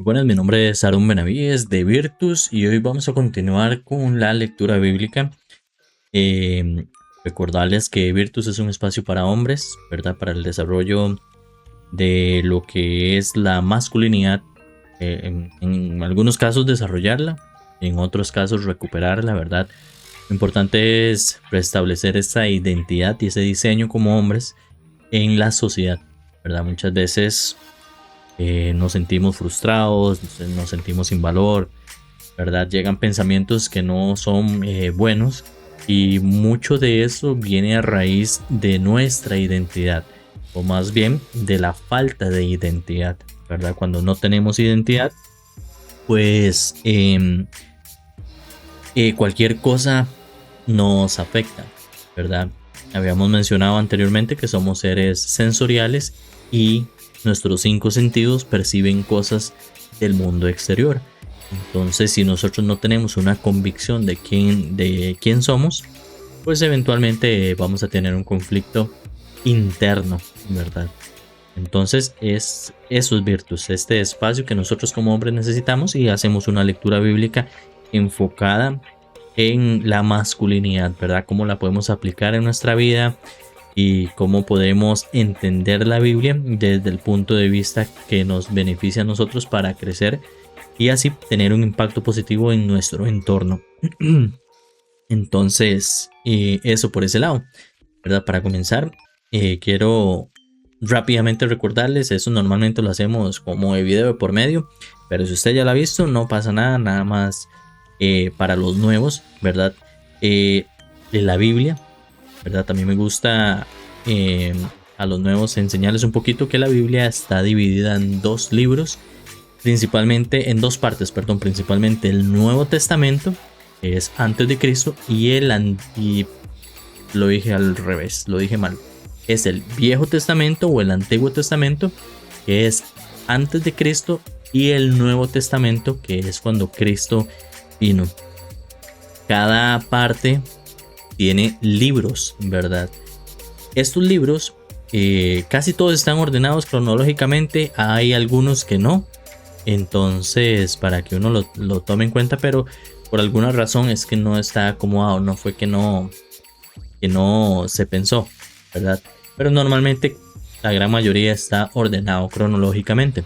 Muy buenas, mi nombre es Aaron Benavides de Virtus y hoy vamos a continuar con la lectura bíblica. Eh, Recordarles que Virtus es un espacio para hombres, ¿verdad? Para el desarrollo de lo que es la masculinidad. En algunos casos desarrollarla, en otros casos recuperarla, ¿verdad? Lo importante es restablecer esa identidad y ese diseño como hombres en la sociedad, ¿verdad? Muchas veces nos sentimos frustrados, nos sentimos sin valor, ¿verdad? Llegan pensamientos que no son buenos y mucho de eso viene a raíz de nuestra identidad, o más bien de la falta de identidad, ¿verdad? Cuando no tenemos identidad, pues cualquier cosa nos afecta, ¿verdad? Habíamos mencionado anteriormente que somos seres sensoriales y nuestros 5 sentidos perciben cosas del mundo exterior. Entonces, si nosotros no tenemos una convicción de quién somos, pues eventualmente vamos a tener un conflicto interno, ¿verdad? Entonces, eso es Virtus, este espacio que nosotros como hombres necesitamos, y hacemos una lectura bíblica enfocada en la masculinidad, ¿verdad? Cómo la podemos aplicar en nuestra vida y cómo podemos entender la Biblia desde el punto de vista que nos beneficia a nosotros para crecer y así tener un impacto positivo en nuestro entorno. Entonces, eso por ese lado, ¿verdad? Para comenzar, quiero rápidamente recordarles, eso normalmente lo hacemos como de video por medio, pero si usted ya lo ha visto, no pasa nada, nada más para los nuevos, ¿verdad? De la Biblia, ¿verdad? También me gusta a los nuevos enseñarles un poquito que la Biblia está dividida en dos libros, principalmente en dos partes, perdón, principalmente el Nuevo Testamento, que es antes de Cristo, y lo dije al revés, lo dije mal, es el Viejo Testamento o el Antiguo Testamento, que es antes de Cristo, y el Nuevo Testamento, que es cuando Cristo vino. Cada parte tiene libros, ¿verdad? Estos libros casi todos están ordenados cronológicamente, hay algunos que no, entonces para que uno lo tome en cuenta, pero por alguna razón es que no está acomodado, no fue que no se pensó, ¿verdad? Pero normalmente la gran mayoría está ordenado cronológicamente.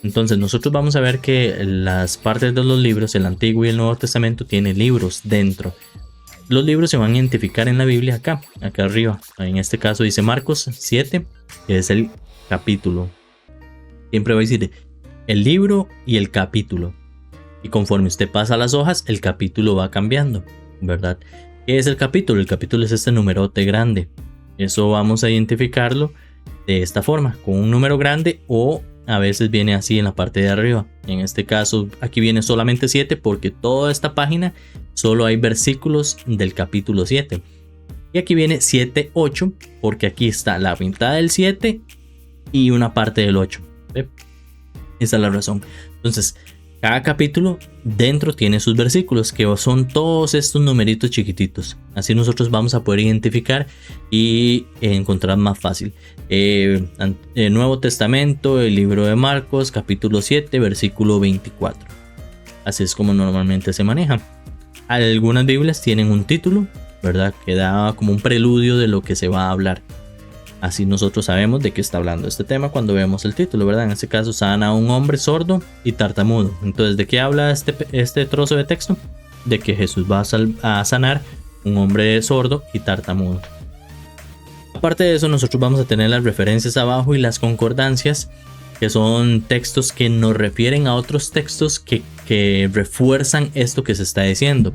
Entonces nosotros vamos a ver que las partes de los libros, el Antiguo y el Nuevo Testamento, tienen libros dentro. Los libros se van a identificar en la Biblia acá arriba. En este caso dice Marcos 7, que es el capítulo. Siempre va a decir el libro y el capítulo. Y conforme usted pasa las hojas, el capítulo va cambiando, ¿verdad? ¿Qué es el capítulo? El capítulo es este numerote grande. Eso vamos a identificarlo de esta forma, con un número grande, o a veces viene así en la parte de arriba. En este caso aquí viene solamente 7 porque toda esta página solo hay versículos del capítulo 7. Y aquí viene 7, 8 porque aquí está la mitad del 7 y una parte del 8. ¿Ve? Esa es la razón. Entonces cada capítulo dentro tiene sus versículos, que son todos estos numeritos chiquititos. Así nosotros vamos a poder identificar y encontrar más fácil. El Nuevo Testamento, el libro de Marcos, capítulo 7, versículo 24. Así es como normalmente se maneja. Algunas Biblias tienen un título, ¿verdad? Que da como un preludio de lo que se va a hablar. Así nosotros sabemos de qué está hablando este tema cuando vemos el título, ¿verdad? En este caso, sana a un hombre sordo y tartamudo. Entonces, ¿de qué habla este trozo de texto? De que Jesús va a sanar un hombre sordo y tartamudo. Aparte de eso, nosotros vamos a tener las referencias abajo y las concordancias, que son textos que nos refieren a otros textos que refuerzan esto que se está diciendo.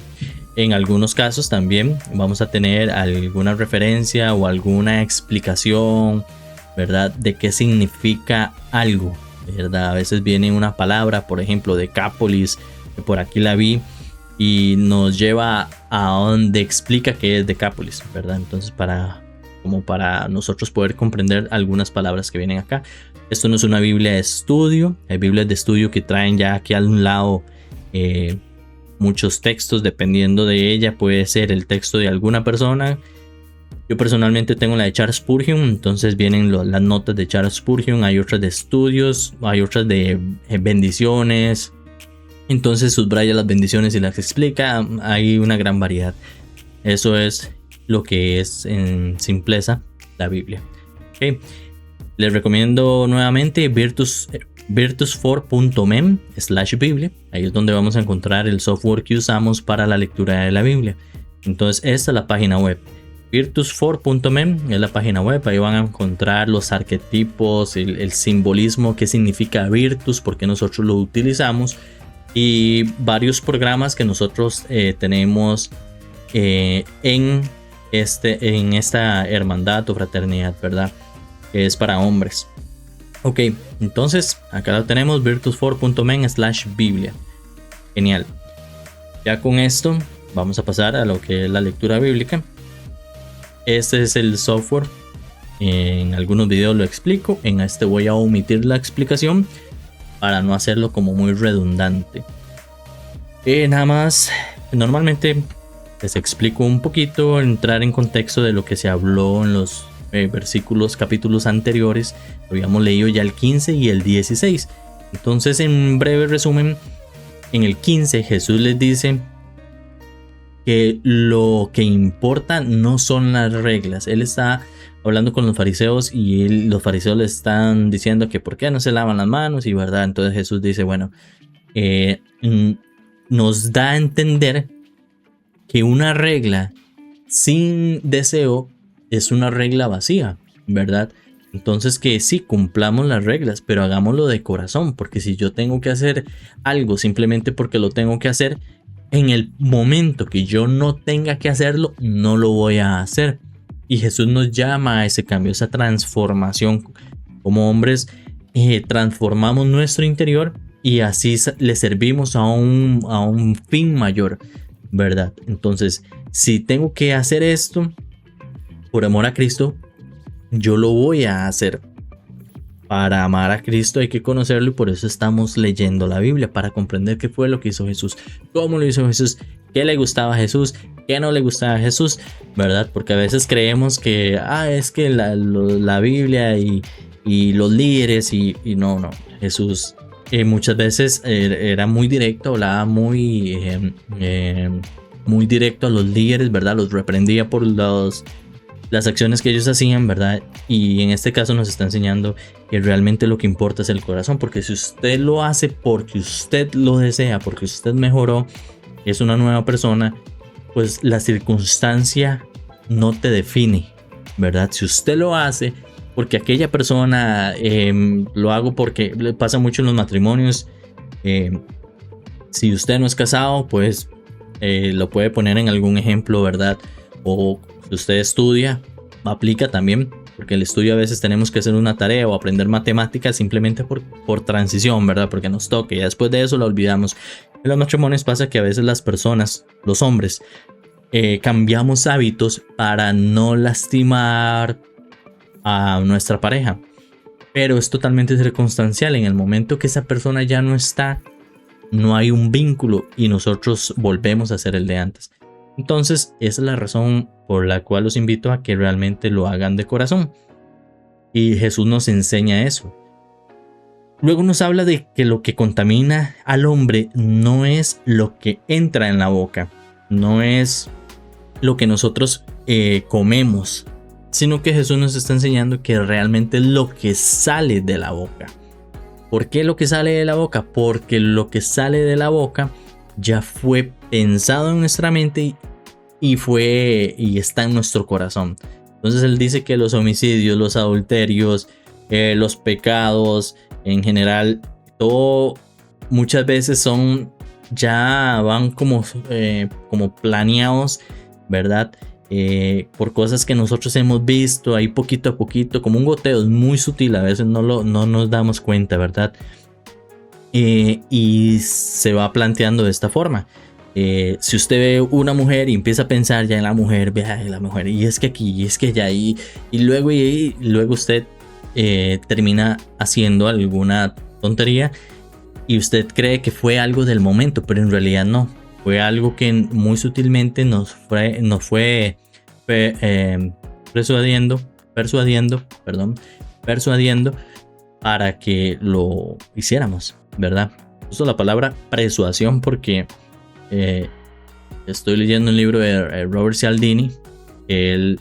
En algunos casos también vamos a tener alguna referencia o alguna explicación, ¿verdad? De qué significa algo, ¿verdad? A veces viene una palabra, por ejemplo, Decápolis, que por aquí la vi, y nos lleva a donde explica qué es Decápolis, ¿verdad? Entonces para nosotros poder comprender algunas palabras que vienen acá. Esto no es una Biblia de estudio, hay Biblias de estudio que traen ya aquí a un lado muchos textos, dependiendo de ella puede ser el texto de alguna persona Yo personalmente tengo la de Charles Spurgeon, entonces vienen las notas de Charles Spurgeon, hay otras de estudios, hay otras de bendiciones, entonces subraya las bendiciones y las explica, hay una gran variedad. Eso es lo que es en simpleza la Biblia. Okay. Les recomiendo nuevamente virtus4.mem/Biblia. Ahí es donde vamos a encontrar el software que usamos para la lectura de la Biblia. Entonces esta es la página web. Virtus4.mem es la página web. Ahí van a encontrar los arquetipos, el simbolismo, qué significa Virtus, por qué nosotros lo utilizamos, y varios programas que nosotros tenemos en esta hermandad o fraternidad, ¿verdad? Es para hombres. Ok, entonces acá lo tenemos, virtus4.mem/Biblia. Genial. Ya con esto vamos a pasar a lo que es la lectura bíblica. Este es el software. En algunos videos lo explico. En este voy a omitir la explicación para no hacerlo como muy redundante. Nada más, normalmente les explico un poquito, entrar en contexto de lo que se habló en los capítulos anteriores. Habíamos leído ya el 15 y el 16. Entonces, en breve resumen, en el 15 Jesús les dice que lo que importa no son las reglas. Él está hablando con los fariseos y los fariseos le están diciendo que por qué no se lavan las manos y verdad. Entonces Jesús dice, bueno, nos da a entender que una regla sin deseo es una regla vacía, ¿verdad? Entonces que sí, cumplamos las reglas, pero hagámoslo de corazón, porque si yo tengo que hacer algo simplemente porque lo tengo que hacer, en el momento que yo no tenga que hacerlo, no lo voy a hacer. Y Jesús nos llama a ese cambio, esa transformación. Como hombres, transformamos nuestro interior y así le servimos a un fin mayor, ¿verdad? Entonces, si tengo que hacer esto por amor a Cristo, yo lo voy a hacer. Para amar a Cristo hay que conocerlo y por eso estamos leyendo la Biblia, para comprender qué fue lo que hizo Jesús, cómo lo hizo Jesús, qué le gustaba a Jesús, qué no le gustaba a Jesús, ¿verdad? Porque a veces creemos que es que la Biblia y los líderes y no, Jesús muchas veces era muy directo, hablaba muy directo a los líderes, ¿verdad? Los reprendía por las acciones que ellos hacían, ¿verdad? Y en este caso nos está enseñando que realmente lo que importa es el corazón, porque si usted lo hace porque usted lo desea, porque usted mejoró, es una nueva persona, pues la circunstancia no te define, ¿verdad? Si usted lo hace porque aquella persona, lo hago porque le pasa mucho en los matrimonios, si usted no es casado, pues lo puede poner en algún ejemplo, ¿verdad? O si usted estudia, aplica también, porque el estudio a veces tenemos que hacer una tarea o aprender matemáticas simplemente por transición, ¿verdad? Porque nos toque y después de eso lo olvidamos. En los matrimonios pasa que a veces las personas, los hombres, cambiamos hábitos para no lastimar a nuestra pareja, pero es totalmente circunstancial. En el momento que esa persona ya no está, no hay un vínculo y nosotros volvemos a ser el de antes. Entonces, esa es la razón por la cual los invito a que realmente lo hagan de corazón. Y Jesús nos enseña eso. Luego nos habla de que lo que contamina al hombre no es lo que entra en la boca, no es lo que nosotros comemos, sino que Jesús nos está enseñando que realmente es lo que sale de la boca. ¿Por qué lo que sale de la boca? Porque lo que sale de la boca ya fue pensado en nuestra mente y está en nuestro corazón. Entonces él dice que los homicidios, los adulterios, los pecados en general, todo muchas veces van como planeados, ¿verdad? Por cosas que nosotros hemos visto ahí poquito a poquito, como un goteo, es muy sutil, a veces no nos damos cuenta, ¿verdad? Y se va planteando de esta forma. Si usted ve una mujer y empieza a pensar ya en la mujer, vea la mujer, y es que aquí, y es que allá, y luego usted termina haciendo alguna tontería y usted cree que fue algo del momento, pero en realidad no, fue algo que muy sutilmente nos fue persuadiendo para que lo hiciéramos, ¿verdad? Uso la palabra persuasión porque estoy leyendo un libro de Robert Cialdini. Él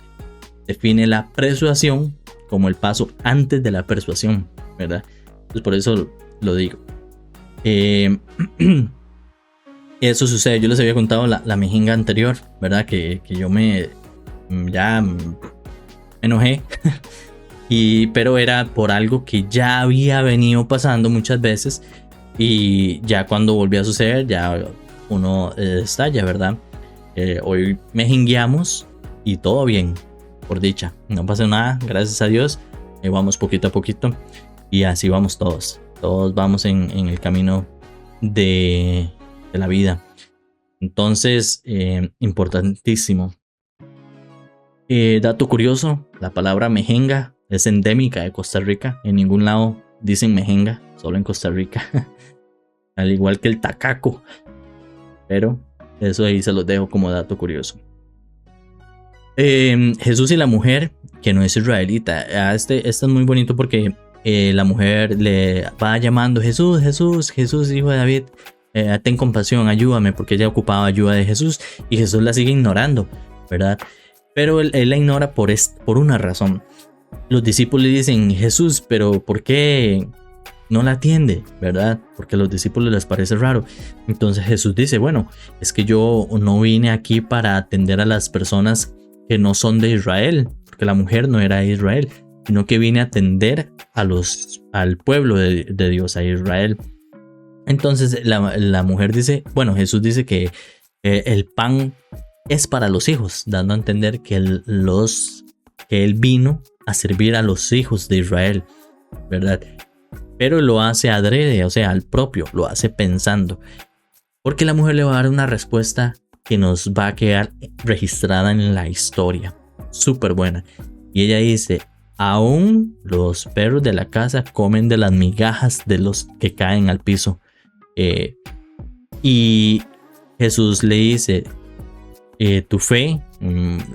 define la persuasión como el paso antes de la persuasión, ¿verdad? Entonces por eso lo digo. Eso sucede. Yo les había contado la mejenga anterior, ¿verdad? Que yo me enojé. Pero era por algo que ya había venido pasando muchas veces. Y ya cuando volvió a suceder, ya uno estalla, ¿verdad? Hoy mejengueamos y todo bien, por dicha. No pasa nada, gracias a Dios. Vamos poquito a poquito. Y así vamos todos. Todos vamos en el camino de la vida. Entonces, importantísimo. Dato curioso, la palabra mejenga es endémica de Costa Rica. En ningún lado dicen mejenga, solo en Costa Rica. Al igual que el tacaco. Pero eso ahí se los dejo como dato curioso. Jesús y la mujer, que no es israelita. Este es muy bonito porque la mujer le va llamando: Jesús, Jesús, Jesús, hijo de David, ten compasión, ayúdame, porque ella ocupaba ayuda de Jesús y Jesús la sigue ignorando, ¿verdad? Pero él la ignora por una razón. Los discípulos le dicen: Jesús, pero ¿por qué no la atiende? ¿Verdad? Porque a los discípulos les parece raro. Entonces Jesús dice: bueno, es que yo no vine aquí para atender a las personas que no son de Israel, porque la mujer no era de Israel, sino que vine a atender al pueblo de Dios, a Israel. Entonces la mujer dice, bueno, Jesús dice que el pan es para los hijos, dando a entender que él vino a servir a los hijos de Israel, ¿verdad? Pero lo hace adrede, o sea, al propio, lo hace pensando. Porque la mujer le va a dar una respuesta que nos va a quedar registrada en la historia. Súper buena. Y ella dice: aún los perros de la casa comen de las migajas de los que caen al piso. Y Jesús le dice: tu fe,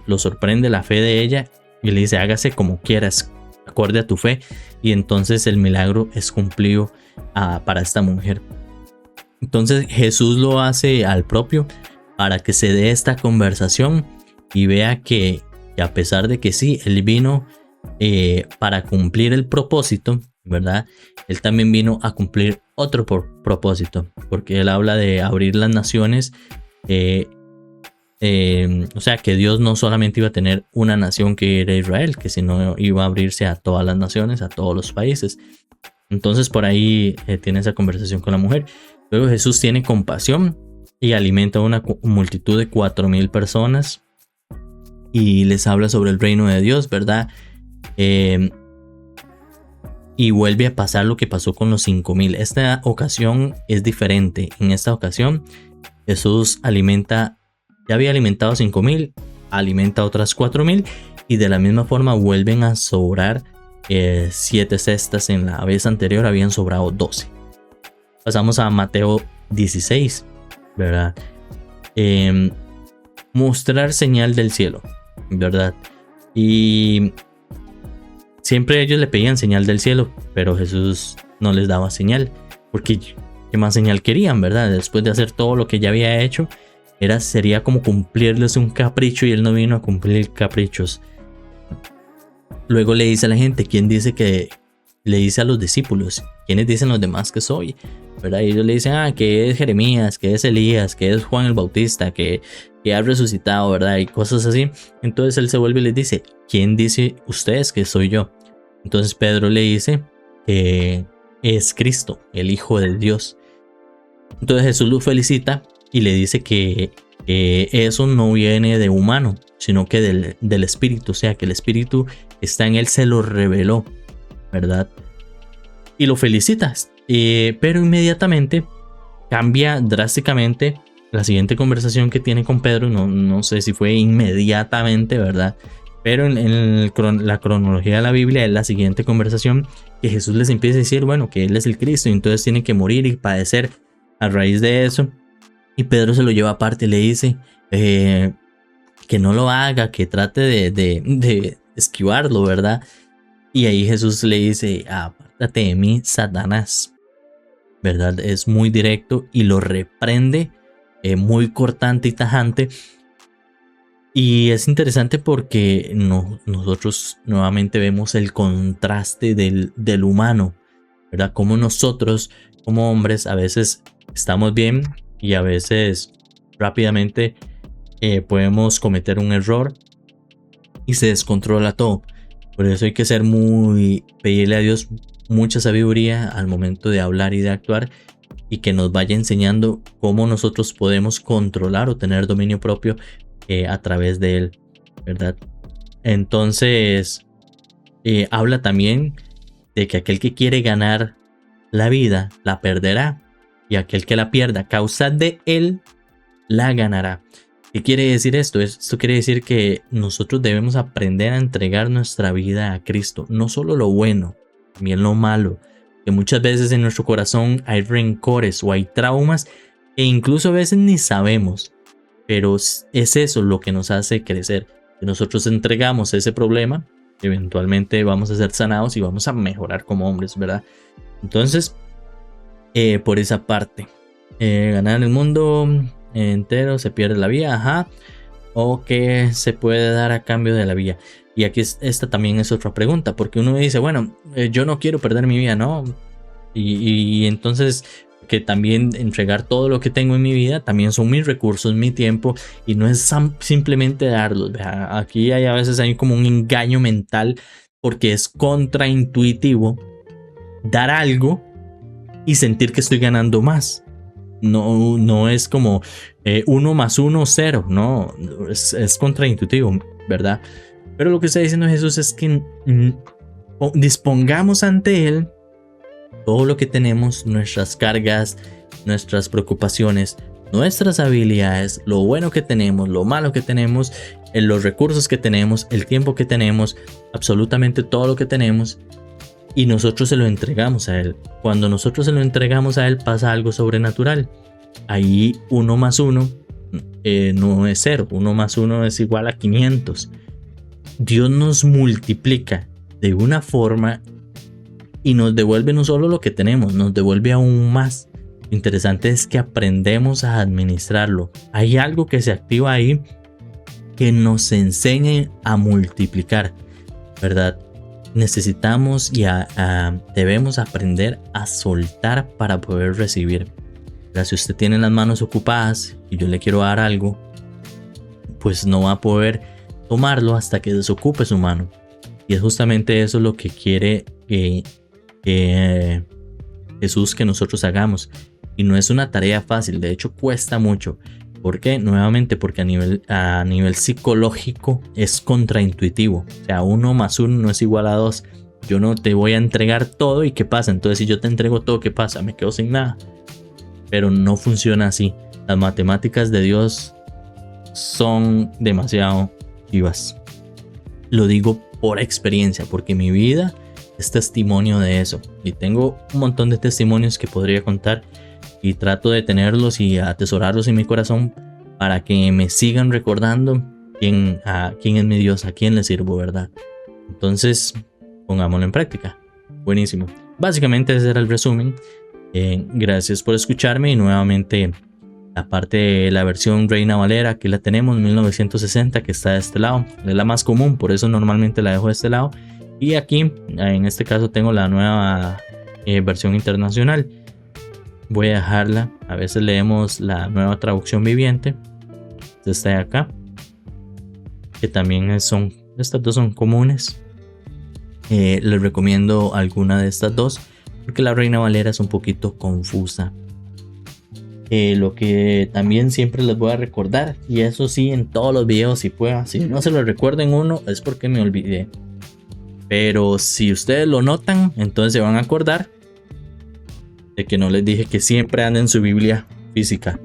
lo sorprende la fe de ella. Y le dice: hágase como quieras, acorde a tu fe. Y entonces el milagro es cumplido para esta mujer. Entonces Jesús lo hace al propio para que se dé esta conversación y vea que a pesar de que sí, él vino para cumplir el propósito, ¿verdad? Él también vino a cumplir otro propósito, porque él habla de abrir las naciones. O sea, que Dios no solamente iba a tener una nación que era Israel, que sino iba a abrirse a todas las naciones, a todos los países. Entonces por ahí tiene esa conversación con la mujer. Luego Jesús tiene compasión y alimenta a una multitud de 4,000 personas y les habla sobre el reino de Dios, ¿verdad? Y vuelve a pasar lo que pasó con los 5,000. Esta ocasión es diferente. En esta ocasión Jesús ya había alimentado 5,000, alimenta otras 4,000 y de la misma forma vuelven a sobrar 7 cestas. En la vez anterior habían sobrado 12. Pasamos a Mateo 16, ¿verdad? Mostrar señal del cielo, ¿verdad? Y siempre ellos le pedían señal del cielo, pero Jesús no les daba señal, porque ¿qué más señal querían, verdad? Después de hacer todo lo que ya había hecho, sería como cumplirles un capricho, y él no vino a cumplir caprichos. Luego le dice a la gente: ¿quién dice que? Le dice a los discípulos: ¿quiénes dicen los demás que soy? ¿Verdad? Y ellos le dicen: que es Jeremías, que es Elías, que es Juan el Bautista, que ha resucitado, ¿verdad? Y cosas así. Entonces él se vuelve y les dice: ¿quién dice ustedes que soy yo? Entonces Pedro le dice que es Cristo, el Hijo de Dios. Entonces Jesús lo felicita y le dice que eso no viene de humano, sino que del Espíritu. O sea, que el Espíritu está en él, se lo reveló, ¿verdad? Y lo felicita. Pero inmediatamente cambia drásticamente la siguiente conversación que tiene con Pedro. No sé si fue inmediatamente, ¿verdad? Pero en la cronología de la Biblia es la siguiente conversación, que Jesús les empieza a decir, bueno, que él es el Cristo y entonces tiene que morir y padecer a raíz de eso. Y Pedro se lo lleva aparte y le dice que no lo haga, que trate de esquivarlo, ¿verdad? Y ahí Jesús le dice, apártate de mí, Satanás, ¿verdad? Es muy directo y lo reprende, muy cortante y tajante. Y es interesante porque nosotros nuevamente vemos el contraste del humano, ¿verdad? Como nosotros, como hombres, a veces estamos bien y a veces rápidamente podemos cometer un error y se descontrola todo. Por eso hay que pedirle a Dios mucha sabiduría al momento de hablar y de actuar, y que nos vaya enseñando cómo nosotros podemos controlar o tener dominio propio a través de él, ¿verdad? Entonces, habla también de que aquel que quiere ganar la vida la perderá, y aquel que la pierda a causa de él la ganará. ¿Qué quiere decir esto? Esto quiere decir que nosotros debemos aprender a entregar nuestra vida a Cristo, no solo lo bueno, también lo malo, que muchas veces en nuestro corazón hay rencores o hay traumas e incluso a veces ni sabemos, pero es eso lo que nos hace crecer. Si nosotros entregamos ese problema, eventualmente vamos a ser sanados y vamos a mejorar como hombres, ¿verdad? Entonces, por esa parte, ganar el mundo entero, se pierde la vida, ajá, o que se puede dar a cambio de la vida. Y aquí esta también es otra pregunta, porque uno dice, bueno, yo no quiero perder mi vida, ¿no? Y entonces que también entregar todo lo que tengo en mi vida también son mis recursos, mi tiempo, y no es simplemente darlos. Aquí hay a veces hay como un engaño mental, porque es contraintuitivo dar algo y sentir que estoy ganando más. No es como 1 más 1, 0. No, es contraintuitivo, ¿verdad? Pero lo que está diciendo Jesús es que dispongamos ante Él todo lo que tenemos, nuestras cargas, nuestras preocupaciones, nuestras habilidades, lo bueno que tenemos, lo malo que tenemos, los recursos que tenemos, el tiempo que tenemos, absolutamente todo lo que tenemos. Y nosotros se lo entregamos a Él. Cuando nosotros se lo entregamos a Él, pasa algo sobrenatural. Ahí 1 más 1 no es 0. 1 más 1 es igual a 500. Dios nos multiplica de una forma y nos devuelve no solo lo que tenemos, nos devuelve aún más. Lo interesante es que aprendemos a administrarlo. Hay algo que se activa ahí que nos enseña a multiplicar, ¿verdad? Necesitamos y debemos aprender a soltar para poder recibir. ¿Verdad? Si usted tiene las manos ocupadas y yo le quiero dar algo, pues no va a poder tomarlo hasta que desocupe su mano. Y es justamente eso lo que quiere Jesús que nosotros hagamos. Y no es una tarea fácil, de hecho cuesta mucho. ¿Por qué? Nuevamente porque a nivel psicológico es contraintuitivo. O sea, 1 más 1 no es igual a 2. Yo no te voy a entregar todo y ¿qué pasa? Entonces si yo te entrego todo, ¿qué pasa? Me quedo sin nada. Pero no funciona así. Las matemáticas de Dios son demasiado vivas. Lo digo por experiencia, porque mi vida es testimonio de eso. Y tengo un montón de testimonios que podría contar. Y trato de tenerlos y atesorarlos en mi corazón para que me sigan recordando quién es mi Dios, a quién le sirvo, ¿verdad? Entonces, pongámoslo en práctica. Buenísimo. Básicamente ese era el resumen. Gracias por escucharme y nuevamente la parte de la versión Reina Valera, aquí la tenemos, 1960, que está de este lado. Es la más común, por eso normalmente la dejo de este lado. Y aquí, en este caso, tengo la nueva versión internacional. Voy a dejarla. A veces leemos la nueva traducción viviente. Esta de acá. Que también estas dos son comunes. Les recomiendo alguna de estas dos. Porque la Reina Valera es un poquito confusa. Lo que también siempre les voy a recordar. Y eso sí, en todos los videos si pueda. Si no se lo recuerdo en uno es porque me olvidé. Pero si ustedes lo notan, entonces se van a acordar de que no les dije que siempre anden su Biblia física.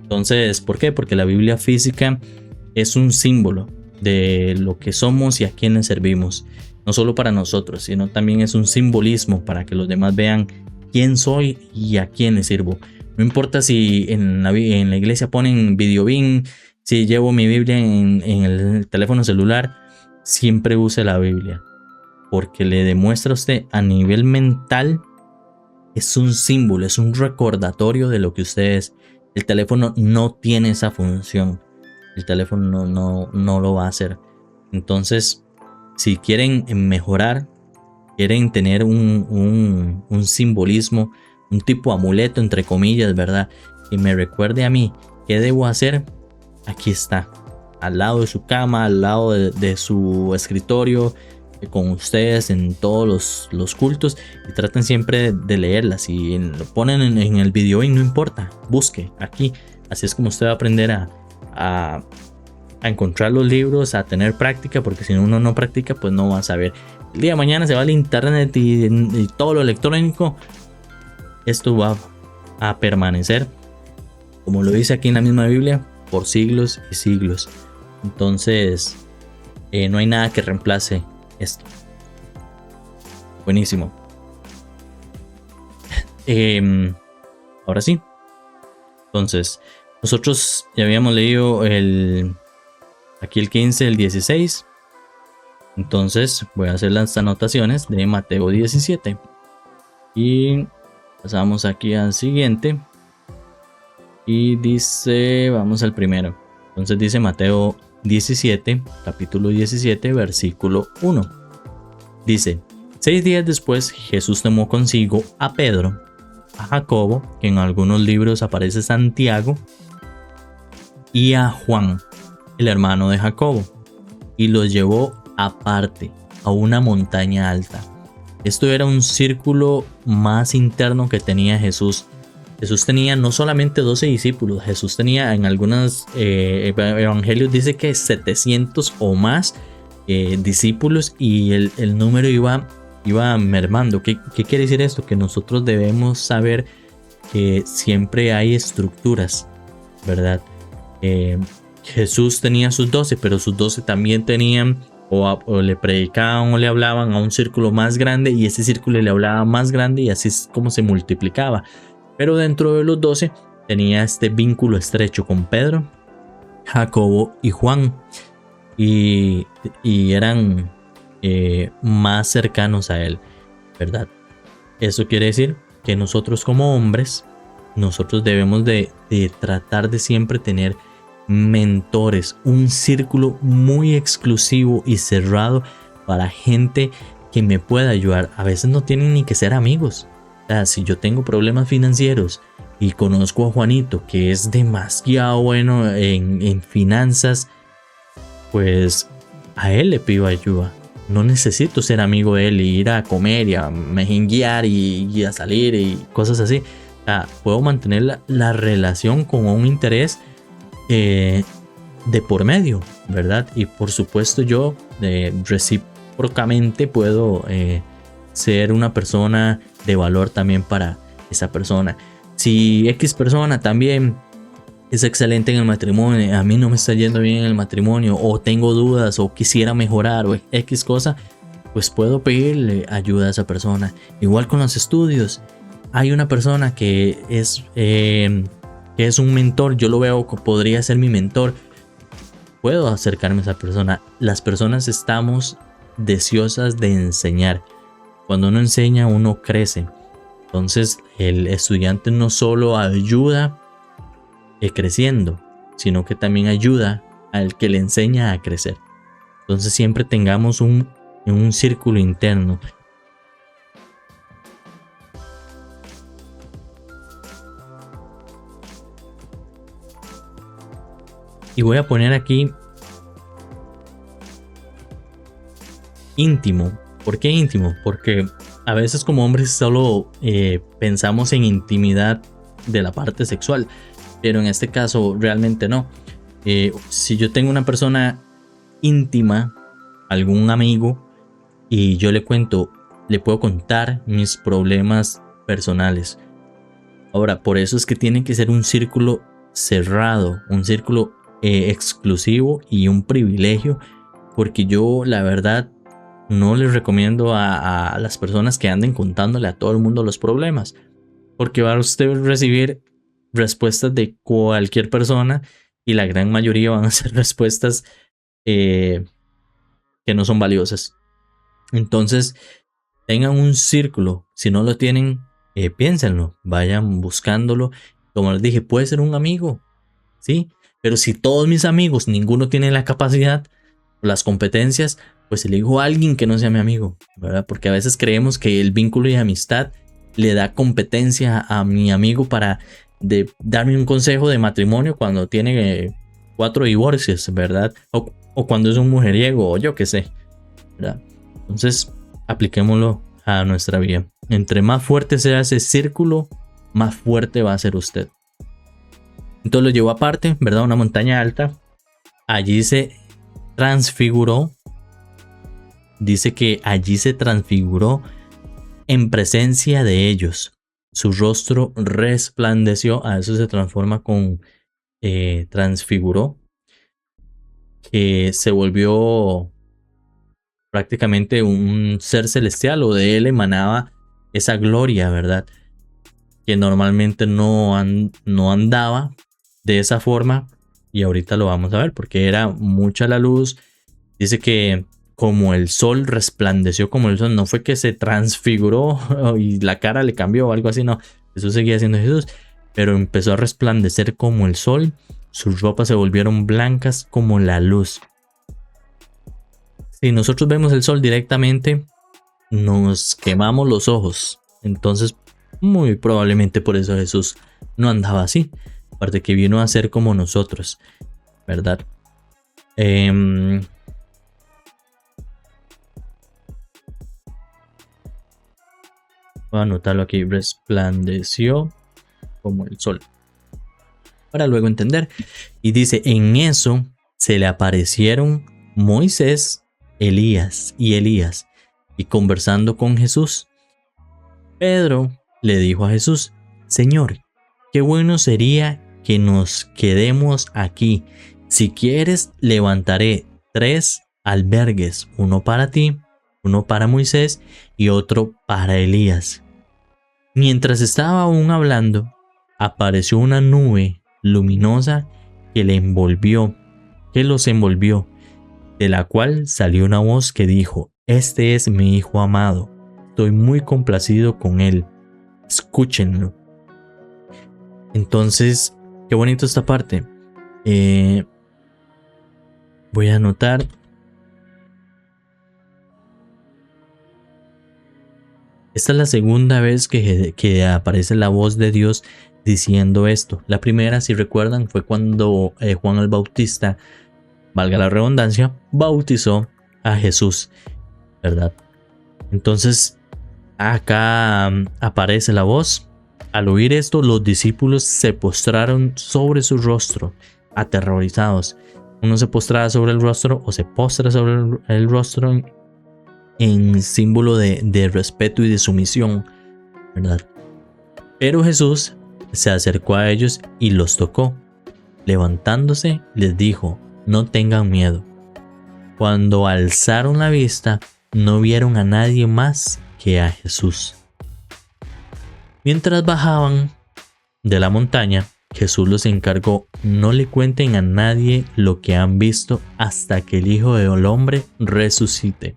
Entonces, ¿por qué? Porque la Biblia física es un símbolo de lo que somos y a quién le servimos. No solo para nosotros, sino también es un simbolismo para que los demás vean quién soy y a quién le sirvo. No importa si en la iglesia ponen Videobin, si llevo mi Biblia en el teléfono celular. siempre use la Biblia, porque le demuestra a usted a nivel mental, es un símbolo, es un recordatorio de lo que usted es. El teléfono no tiene esa función, el teléfono no lo va a hacer. Entonces, si quieren mejorar, quieren tener un simbolismo, un tipo amuleto entre comillas, ¿verdad? Que me recuerde a mí qué debo hacer, aquí está, al lado de su cama, al lado de su escritorio, con ustedes en todos los cultos, y traten siempre de leerlas. Si lo ponen en el video y no importa, busque aquí. Así es como usted va a aprender a encontrar los libros, a tener práctica, porque si uno no practica, pues no va a saber. El día de mañana se va al internet y todo lo electrónico, esto va a permanecer, como lo dice aquí en la misma Biblia, por siglos y siglos. Entonces, no hay nada que reemplace esto. Buenísimo. Ahora sí. Entonces, nosotros ya habíamos leído aquí el 15, el 16. Entonces, voy a hacer las anotaciones de Mateo 17. Y pasamos aquí al siguiente. Y dice, vamos al primero. Entonces dice Mateo 17, capítulo 17, versículo 1. Dice: 6 días después, Jesús tomó consigo a Pedro, a Jacobo, que en algunos libros aparece Santiago, y a Juan, el hermano de Jacobo, y los llevó aparte, a una montaña alta. Esto era un círculo más interno que tenía Jesús. Jesús tenía no solamente 12 discípulos, Jesús tenía en algunos evangelios dice que 700 o más discípulos, y el número iba mermando. ¿Qué quiere decir esto? Que nosotros debemos saber que siempre hay estructuras, ¿verdad? Jesús tenía sus 12, pero sus 12 también tenían o le predicaban o le hablaban a un círculo más grande, y ese círculo le hablaba más grande, y así es como se multiplicaba. Pero dentro de los 12 tenía este vínculo estrecho con Pedro, Jacobo y Juan, y eran más cercanos a él, ¿verdad? Eso quiere decir que nosotros como hombres, nosotros debemos de tratar de siempre tener mentores, un círculo muy exclusivo y cerrado para gente que me pueda ayudar. A veces no tienen ni que ser amigos. O sea, si yo tengo problemas financieros y conozco a Juanito, que es demasiado bueno en finanzas, pues a él le pido ayuda. No necesito ser amigo de él y ir a comer y a mejenguear y a salir y cosas así. O sea, puedo mantener la relación con un interés de por medio, ¿verdad? Y por supuesto yo recíprocamente puedo ser una persona de valor también para esa persona. Si X persona también es excelente en el matrimonio, a mí no me está yendo bien en el matrimonio, o tengo dudas, o quisiera mejorar, o X cosa, pues puedo pedirle ayuda a esa persona. Igual con los estudios, hay una persona que es un mentor, yo lo veo que podría ser mi mentor, puedo acercarme a esa persona. Las personas estamos deseosas de enseñar. Cuando uno enseña, uno crece. Entonces el estudiante no solo ayuda creciendo, sino que también ayuda al que le enseña a crecer. Entonces siempre tengamos un círculo interno. Y voy a poner aquí íntimo. ¿Por qué íntimo? Porque a veces como hombres solo pensamos en intimidad de la parte sexual, pero en este caso realmente no. Si yo tengo una persona íntima, algún amigo, y yo le puedo contar mis problemas personales. Ahora, por eso es que tiene que ser un círculo cerrado, un círculo exclusivo y un privilegio, porque yo la verdad no les recomiendo a las personas que anden contándole a todo el mundo los problemas, porque va a usted recibir respuestas de cualquier persona, y la gran mayoría van a ser respuestas que no son valiosas. Entonces, tengan un círculo. Si no lo tienen, piénsenlo, vayan buscándolo. Como les dije, puede ser un amigo, ¿sí? Pero si todos mis amigos, ninguno tiene la capacidad, las competencias, pues elijo a alguien que no sea mi amigo, ¿verdad? Porque a veces creemos que el vínculo de amistad le da competencia a mi amigo para darme un consejo de matrimonio cuando tiene 4 divorcios, ¿verdad? O cuando es un mujeriego, o yo qué sé, ¿verdad? Entonces, apliquémoslo a nuestra vida. Entre más fuerte sea ese círculo, más fuerte va a ser usted. Entonces lo llevó aparte, ¿verdad? Una montaña alta. Allí se transfiguró. Dice que allí se transfiguró en presencia de ellos. Su rostro resplandeció. A eso se transforma con transfiguró. Que se volvió prácticamente un ser celestial, o de él emanaba esa gloria, ¿verdad? Que normalmente no andaba de esa forma, y ahorita lo vamos a ver porque era mucha la luz. Dice que como el sol resplandeció como el sol, no fue que se transfiguró y la cara le cambió o algo así, no, Jesús seguía siendo Jesús, pero empezó a resplandecer como el sol, sus ropas se volvieron blancas como la luz. Si nosotros vemos el sol directamente, nos quemamos los ojos. Entonces, muy probablemente por eso Jesús no andaba así. Aparte que vino a ser como nosotros, ¿verdad? Voy a anotarlo aquí. Resplandeció como el sol. Para luego entender. Y dice, en eso se le aparecieron Moisés, Elías, y conversando con Jesús. Pedro le dijo a Jesús, Señor, qué bueno sería que nos quedemos aquí. Si quieres, levantaré 3 albergues, uno para ti, uno para Moisés y otro para Elías. Mientras estaba aún hablando, apareció una nube luminosa que los envolvió, de la cual salió una voz que dijo, este es mi hijo amado, estoy muy complacido con él, escúchenlo. Entonces, qué bonito esta parte. Voy a anotar. Esta es la segunda vez que aparece la voz de Dios diciendo esto. La primera, si recuerdan, fue cuando Juan el Bautista, valga la redundancia, bautizó a Jesús, ¿verdad? Entonces, acá aparece la voz. Al oír esto, los discípulos se postraron sobre su rostro, aterrorizados. Uno se postraba sobre el rostro o se postra sobre el rostro en símbolo de respeto y de sumisión, ¿verdad? Pero Jesús se acercó a ellos y los tocó. Levantándose, les dijo, no tengan miedo. Cuando alzaron la vista, no vieron a nadie más que a Jesús. Mientras bajaban de la montaña, Jesús los encargó, no le cuenten a nadie lo que han visto hasta que el Hijo del Hombre resucite.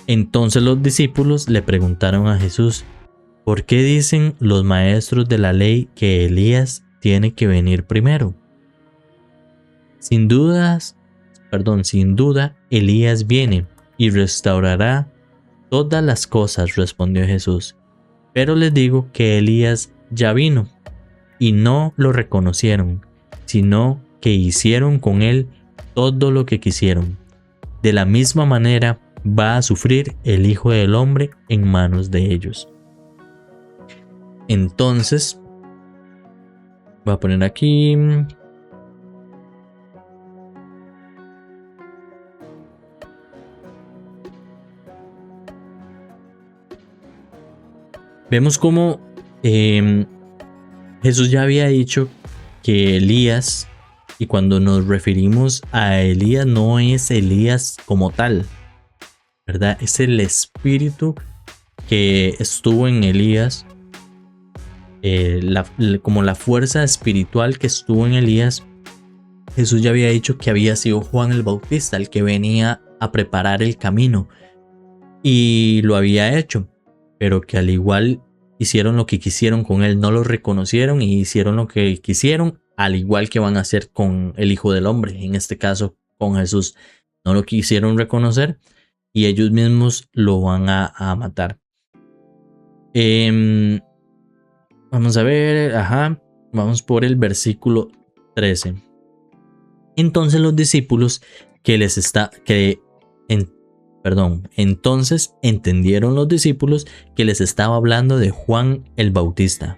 Entonces los discípulos le preguntaron a Jesús, ¿por qué dicen los maestros de la ley que Elías tiene que venir primero? Sin duda, Elías viene y restaurará todas las cosas, respondió Jesús. Pero les digo que Elías ya vino y no lo reconocieron, sino que hicieron con él todo lo que quisieron. De la misma manera va a sufrir el Hijo del Hombre en manos de ellos. Entonces, voy a poner aquí. Vemos cómo Jesús ya había dicho que Elías, y cuando nos referimos a Elías, no es Elías como tal, ¿verdad? Es el espíritu que estuvo en Elías, como la fuerza espiritual que estuvo en Elías. Jesús ya había dicho que había sido Juan el Bautista el que venía a preparar el camino. Y lo había hecho, pero que al igual hicieron lo que quisieron con él, no lo reconocieron y hicieron lo que quisieron, al igual que van a hacer con el Hijo del Hombre, en este caso con Jesús. No lo quisieron reconocer y ellos mismos lo van a matar. Vamos a ver, vamos por el versículo 13. Entonces los discípulos entonces entendieron los discípulos que les estaba hablando de Juan el Bautista.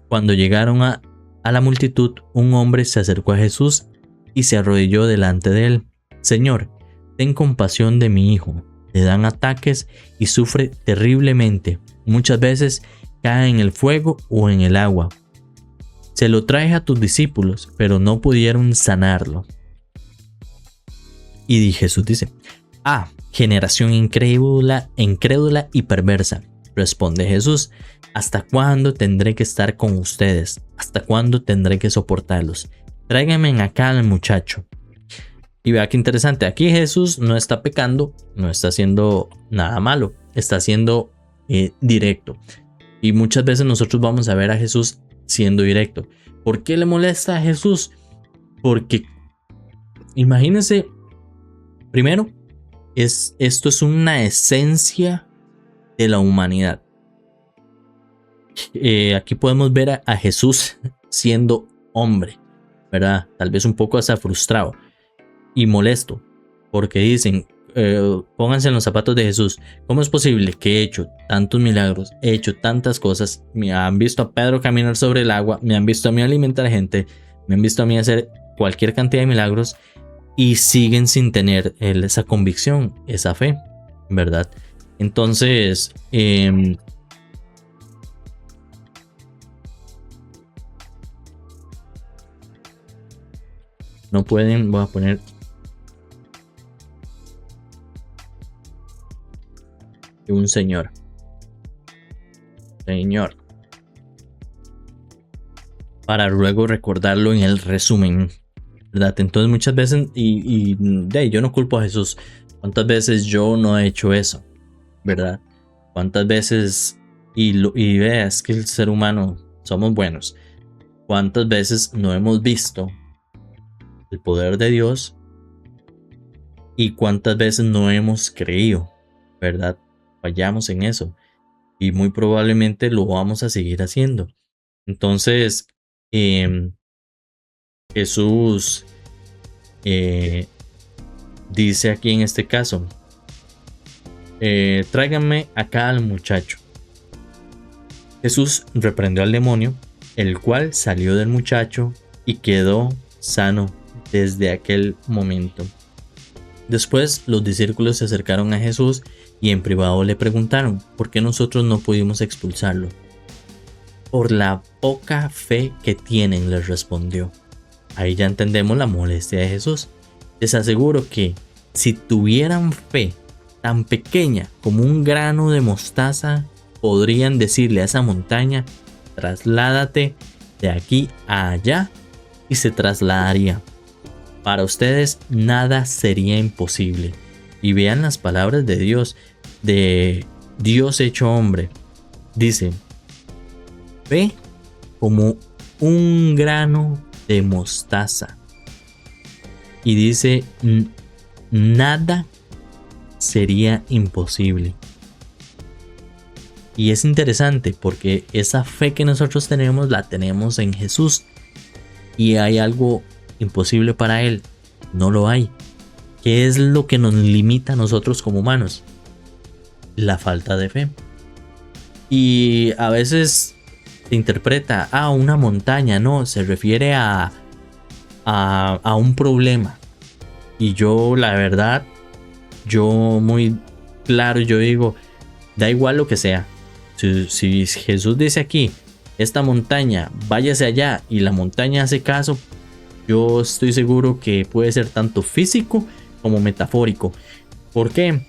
Cuando llegaron a la multitud, un hombre se acercó a Jesús y se arrodilló delante de él. Señor, ten compasión de mi hijo. Le dan ataques y sufre terriblemente. Muchas veces cae en el fuego o en el agua. Se lo traje a tus discípulos, pero no pudieron sanarlo. Y Jesús dice: generación incrédula y perversa. Responde Jesús: ¿hasta cuándo tendré que estar con ustedes? ¿Hasta cuándo tendré que soportarlos? Tráiganme acá al muchacho. Y vea qué interesante, aquí Jesús no está pecando, no está haciendo nada malo, está siendo directo. Y muchas veces nosotros vamos a ver a Jesús siendo directo. ¿Por qué le molesta a Jesús? Porque imagínense, primero, esto es una esencia de la humanidad. Aquí podemos ver a Jesús siendo hombre, ¿verdad? Tal vez un poco hasta frustrado y molesto, porque dicen, pónganse en los zapatos de Jesús. ¿Cómo es posible que he hecho tantos milagros, he hecho tantas cosas? Me han visto a Pedro caminar sobre el agua, me han visto a mí alimentar a gente, me han visto a mí hacer cualquier cantidad de milagros y siguen sin tener esa convicción, esa fe, ¿verdad? Entonces, no pueden, voy a poner un señor, para luego recordarlo en el resumen, ¿verdad? Entonces muchas veces, yo no culpo a Jesús. ¿Cuántas veces yo no he hecho eso? ¿Verdad? ¿Cuántas veces, y veas que el ser humano somos buenos? ¿Cuántas veces no hemos visto el poder de Dios? ¿Y cuántas veces no hemos creído? ¿Verdad? Fallamos en eso. Y muy probablemente lo vamos a seguir haciendo. Entonces, Jesús dice aquí en este caso: tráiganme acá al muchacho. Jesús reprendió al demonio, el cual salió del muchacho y quedó sano desde aquel momento. Después los discípulos se acercaron a Jesús y en privado le preguntaron: ¿por qué nosotros no pudimos expulsarlo? Por la poca fe que tienen, les respondió. Ahí ya entendemos la molestia de Jesús. Les aseguro que si tuvieran fe tan pequeña como un grano de mostaza, podrían decirle a esa montaña: trasládate de aquí a allá, y se trasladaría. Para ustedes nada sería imposible. Y vean las palabras de Dios hecho hombre. Dice: fe como un grano de mostaza. Y dice: nada sería imposible. Y es interesante porque esa fe que nosotros tenemos la tenemos en Jesús. Y hay algo imposible para Él. No lo hay. ¿Qué es lo que nos limita a nosotros como humanos? La falta de fe. Y a veces se interpreta: una montaña. No, se refiere a un problema. Y yo, la verdad, muy claro, yo digo: da igual lo que sea. Si Jesús dice aquí: esta montaña, váyase allá, y la montaña hace caso, yo estoy seguro que puede ser tanto físico como metafórico. ¿Por qué?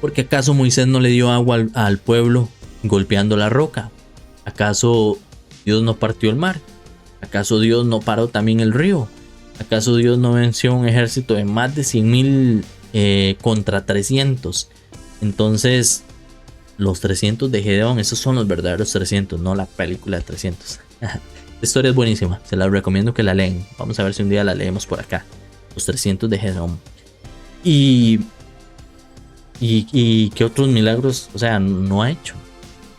Porque ¿acaso Moisés no le dio agua al pueblo golpeando la roca? ¿Acaso Dios no partió el mar? ¿Acaso Dios no paró también el río? ¿Acaso Dios no venció un ejército de más de 100,000 contra 300. Entonces, los 300 de Gedeón, esos son los verdaderos 300, no la película de 300. La historia es buenísima, se la recomiendo que la leen. Vamos a ver si un día la leemos por acá. Los 300 de Gedeón. Y qué otros milagros, o sea, no ha hecho.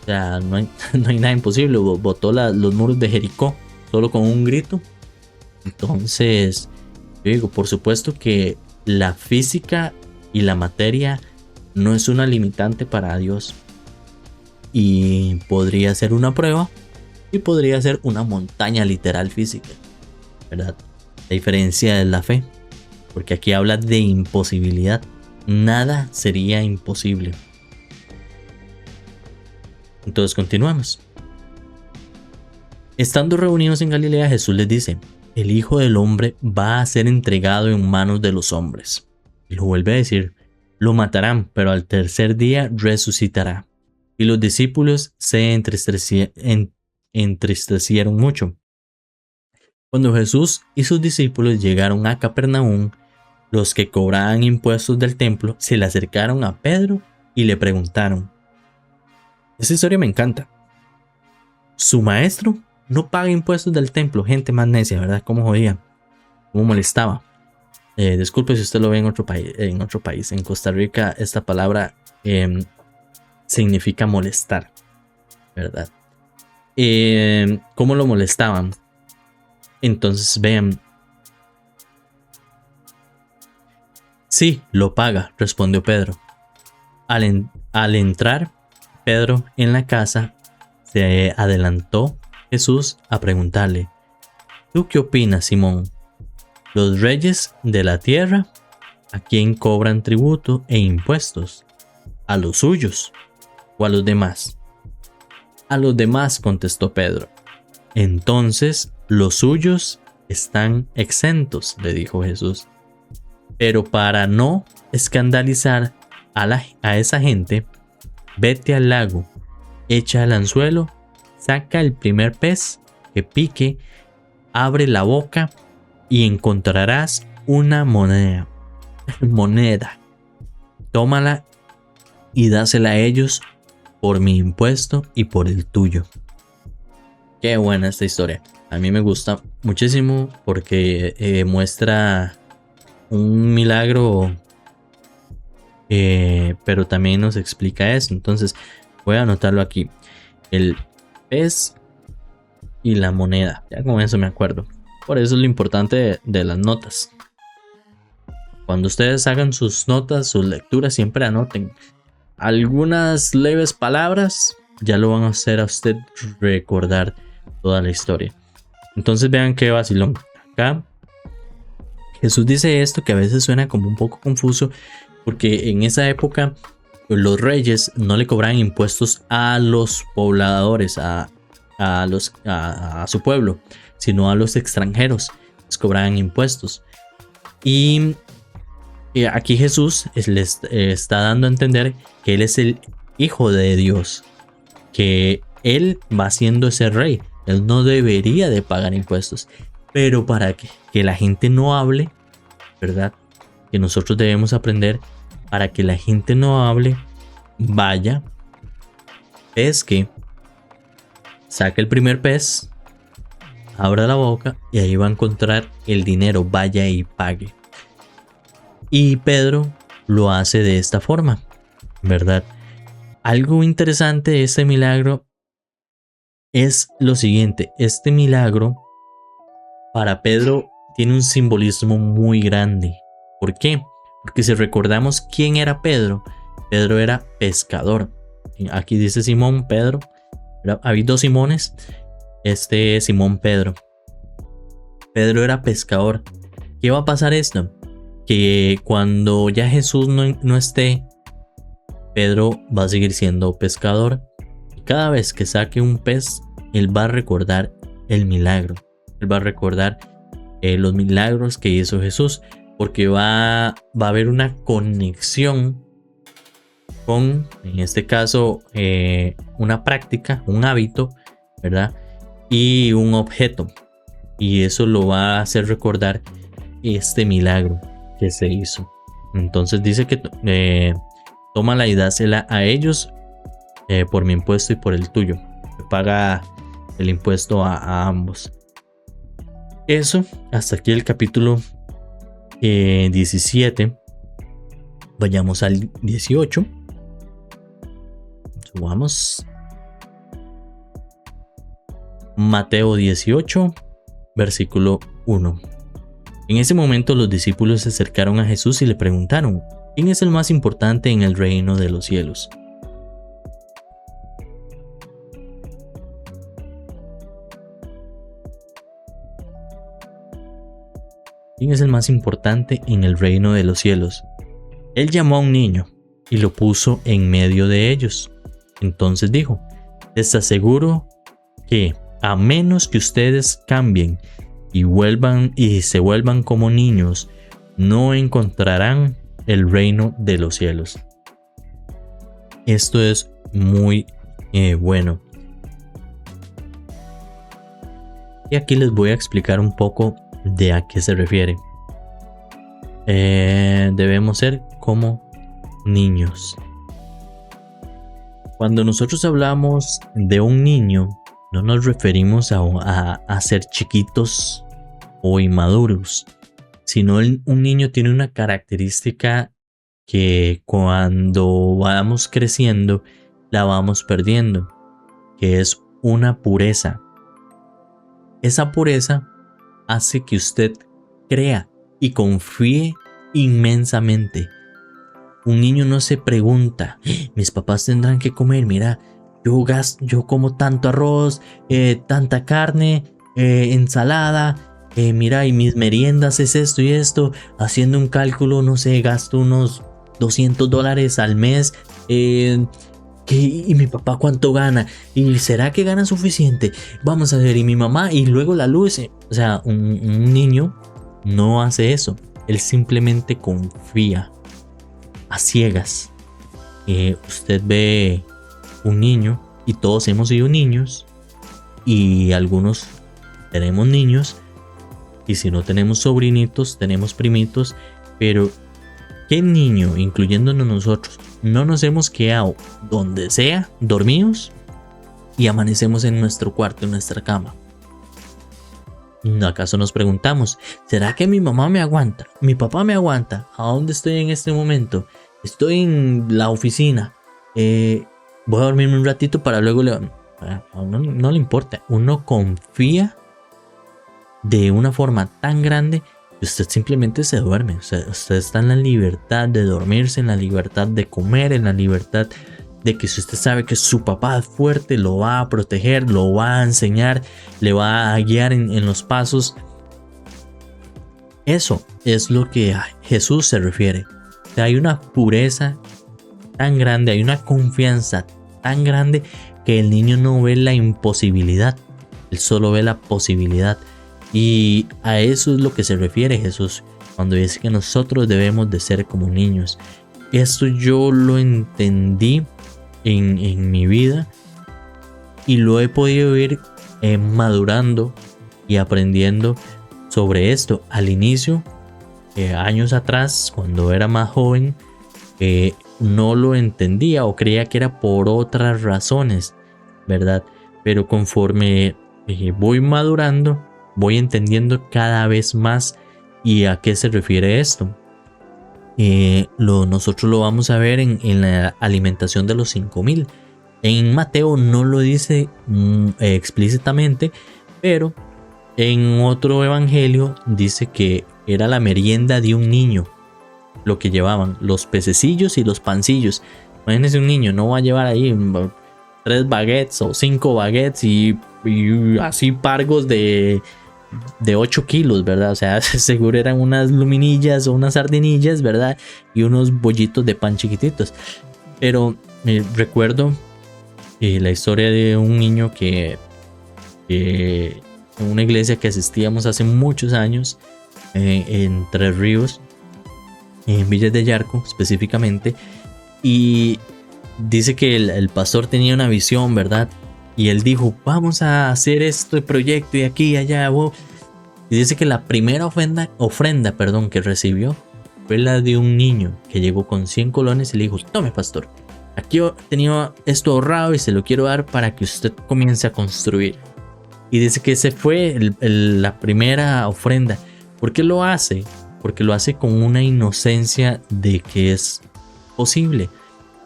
O sea, no hay nada imposible. Botó los muros de Jericó solo con un grito. Entonces, yo digo, por supuesto que la física y la materia no es una limitante para Dios. Y podría ser una prueba y podría ser una montaña literal física, ¿verdad? La diferencia es la fe, porque aquí habla de imposibilidad. Nada sería imposible. Entonces continuamos. Estando reunidos en Galilea, Jesús les dice: el Hijo del Hombre va a ser entregado en manos de los hombres. Y lo vuelve a decir: lo matarán, pero al tercer día resucitará. Y los discípulos se entristecieron mucho. Cuando Jesús y sus discípulos llegaron a Capernaum, los que cobraban impuestos del templo se le acercaron a Pedro y le preguntaron. Esa historia me encanta. Su maestro no paga impuestos del templo. Gente más necia, ¿verdad? Cómo jodía, cómo molestaba. Disculpe si usted lo ve en otro país. En Costa Rica esta palabra significa molestar, ¿verdad? ¿Cómo lo molestaban? Entonces vean. Sí, lo paga, respondió Pedro. Al entrar Pedro en la casa, se adelantó Jesús a preguntarle: ¿tú qué opinas, Simón? ¿Los reyes de la tierra a quién cobran tributo e impuestos? ¿A los suyos o a los demás? A los demás, contestó Pedro. Entonces los suyos están exentos, le dijo Jesús. Pero para no escandalizar a esa gente, vete al lago, echa el anzuelo, saca el primer pez que pique, abre la boca y encontrarás una moneda. Tómala y dásela a ellos por mi impuesto y por el tuyo. Qué buena esta historia. A mí me gusta muchísimo porque muestra un milagro, pero también nos explica eso. Entonces voy a anotarlo aquí: el pez y la moneda. Ya con eso me acuerdo. Por eso es lo importante de las notas. Cuando ustedes hagan sus notas, sus lecturas, siempre anoten algunas leves palabras. Ya lo van a hacer a usted recordar toda la historia. Entonces vean qué vacilón. Acá Jesús dice esto que a veces suena como un poco confuso, porque en esa época los reyes no le cobraban impuestos a los pobladores, a su pueblo, sino a los extranjeros. Les cobraban impuestos. Y aquí Jesús les está dando a entender que Él es el Hijo de Dios, que Él va siendo ese rey. Él no debería de pagar impuestos. Pero para que la gente no hable, ¿verdad? Que nosotros debemos aprender, para que la gente no hable, vaya, pesque, saque el primer pez, abra la boca y ahí va a encontrar el dinero, vaya y pague. Y Pedro lo hace de esta forma, ¿verdad? Algo interesante de este milagro es lo siguiente: este milagro para Pedro tiene un simbolismo muy grande. ¿Por qué? Porque si recordamos quién era Pedro, Pedro era pescador. Aquí dice Simón Pedro. Había dos Simones. Este es Simón Pedro. Pedro era pescador. ¿Qué va a pasar esto? Que cuando ya Jesús no esté, Pedro va a seguir siendo pescador. Y cada vez que saque un pez, él va a recordar el milagro. Él va a recordar los milagros que hizo Jesús, porque va a haber una conexión con, en este caso, una práctica, un hábito, ¿verdad? Y un objeto. Y eso lo va a hacer recordar este milagro que se hizo. Entonces dice que tómala y dásela a ellos por mi impuesto y por el tuyo. Paga el impuesto a ambos. Eso, hasta aquí el capítulo 17. Vayamos al 18. Subamos. Mateo 18, versículo 1. En ese momento los discípulos se acercaron a Jesús y le preguntaron: ¿quién es el más importante en el reino de los cielos? ¿Quién es el más importante en el reino de los cielos? Él llamó a un niño y lo puso en medio de ellos. Entonces dijo: les aseguro que a menos que ustedes cambien y se vuelvan como niños, no encontrarán el reino de los cielos. Esto es muy bueno. Y aquí les voy a explicar un poco de a qué se refiere. Debemos ser como niños. Cuando nosotros hablamos de un niño, no nos referimos a ser chiquitos o inmaduros, sino un niño tiene una característica que cuando vamos creciendo la vamos perdiendo, que es una pureza. Esa pureza hace que usted crea y confíe inmensamente. Un niño no se pregunta: mis papás tendrán que comer, mira, yo como tanto arroz, tanta carne, ensalada, mira, y mis meriendas es esto y esto. Haciendo un cálculo, no sé, gasto unos $200 al mes. ¿Y mi papá cuánto gana? ¿Y será que gana suficiente? Vamos a ver, y mi mamá, y luego la luz. O sea, un niño no hace eso. Él simplemente confía a ciegas. Usted ve un niño, y todos hemos sido niños, y algunos tenemos niños, y si no tenemos sobrinitos, tenemos primitos, pero ¿qué niño, incluyéndonos nosotros, no nos hemos quedado donde sea, dormidos, y amanecemos en nuestro cuarto, en nuestra cama? ¿Acaso nos preguntamos: ¿será que mi mamá me aguanta? ¿Mi papá me aguanta? ¿A dónde estoy en este momento? Estoy en la oficina. Voy a dormirme un ratito para luego no le importa. Uno confía de una forma tan grande que usted simplemente se duerme. O sea, usted está en la libertad de dormirse, en la libertad de comer, en la libertad de que si usted sabe que su papá es fuerte, lo va a proteger, lo va a enseñar, le va a guiar en los pasos. Eso es lo que a Jesús se refiere. O sea, hay una pureza tan grande, hay una confianza tan grande que el niño no ve la imposibilidad, él solo ve la posibilidad. Y a eso es lo que se refiere Jesús cuando dice que nosotros debemos de ser como niños. Esto yo lo entendí en mi vida y lo he podido ir madurando y aprendiendo sobre esto. Al inicio, años atrás, cuando era más joven, no lo entendía o creía que era por otras razones, ¿verdad? Pero conforme voy madurando, voy entendiendo cada vez más y a qué se refiere esto. Nosotros lo vamos a ver en la alimentación de los 5,000. En Mateo no lo dice explícitamente, pero en otro evangelio dice que era la merienda de un niño lo que llevaban, los pececillos y los pancillos. Imagínense, un niño no va a llevar ahí 3 baguettes o 5 baguettes y así pargos de 8 kilos, ¿verdad? O sea, seguro eran unas luminillas o unas sardinillas, ¿verdad? Y unos bollitos de pan chiquititos. Pero recuerdo la historia de un niño que en una iglesia que asistíamos hace muchos años, en Tres Ríos, en Villas de Yarco específicamente, y dice que el pastor tenía una visión, ¿verdad? Y él dijo: vamos a hacer este proyecto y aquí y allá. Wow. Y dice que la primera ofrenda que recibió fue la de un niño que llegó con 100 colones y le dijo: tome, pastor, aquí tenía esto ahorrado y se lo quiero dar para que usted comience a construir. Y dice que ese fue la primera ofrenda. ¿Por qué lo hace? Porque lo hace con una inocencia de que es posible.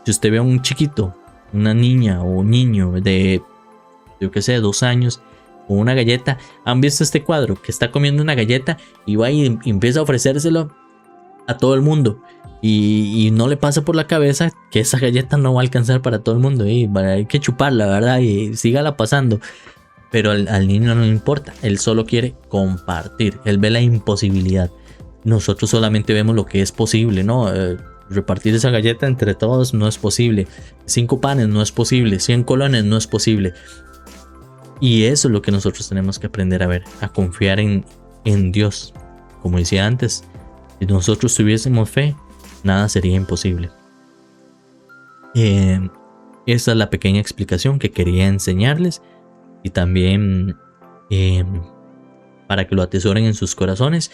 Si usted ve a un chiquito, una niña o un niño de, yo qué sé, 2 años, con una galleta, ¿han visto este cuadro? Que está comiendo una galleta y va y empieza a ofrecérselo a todo el mundo. Y no le pasa por la cabeza que esa galleta no va a alcanzar para todo el mundo. Y hay que chuparla, ¿verdad? Y sígala pasando. Pero al niño no le importa. Él solo quiere compartir. Él ve la imposibilidad. Nosotros solamente vemos lo que es posible, ¿no? Repartir esa galleta entre todos no es posible. 5 panes no es posible. 100 colones no es posible. Y eso es lo que nosotros tenemos que aprender a ver. A confiar en Dios. Como decía antes, si nosotros tuviésemos fe, nada sería imposible. Esa es la pequeña explicación que quería enseñarles. Y también para que lo atesoren en sus corazones.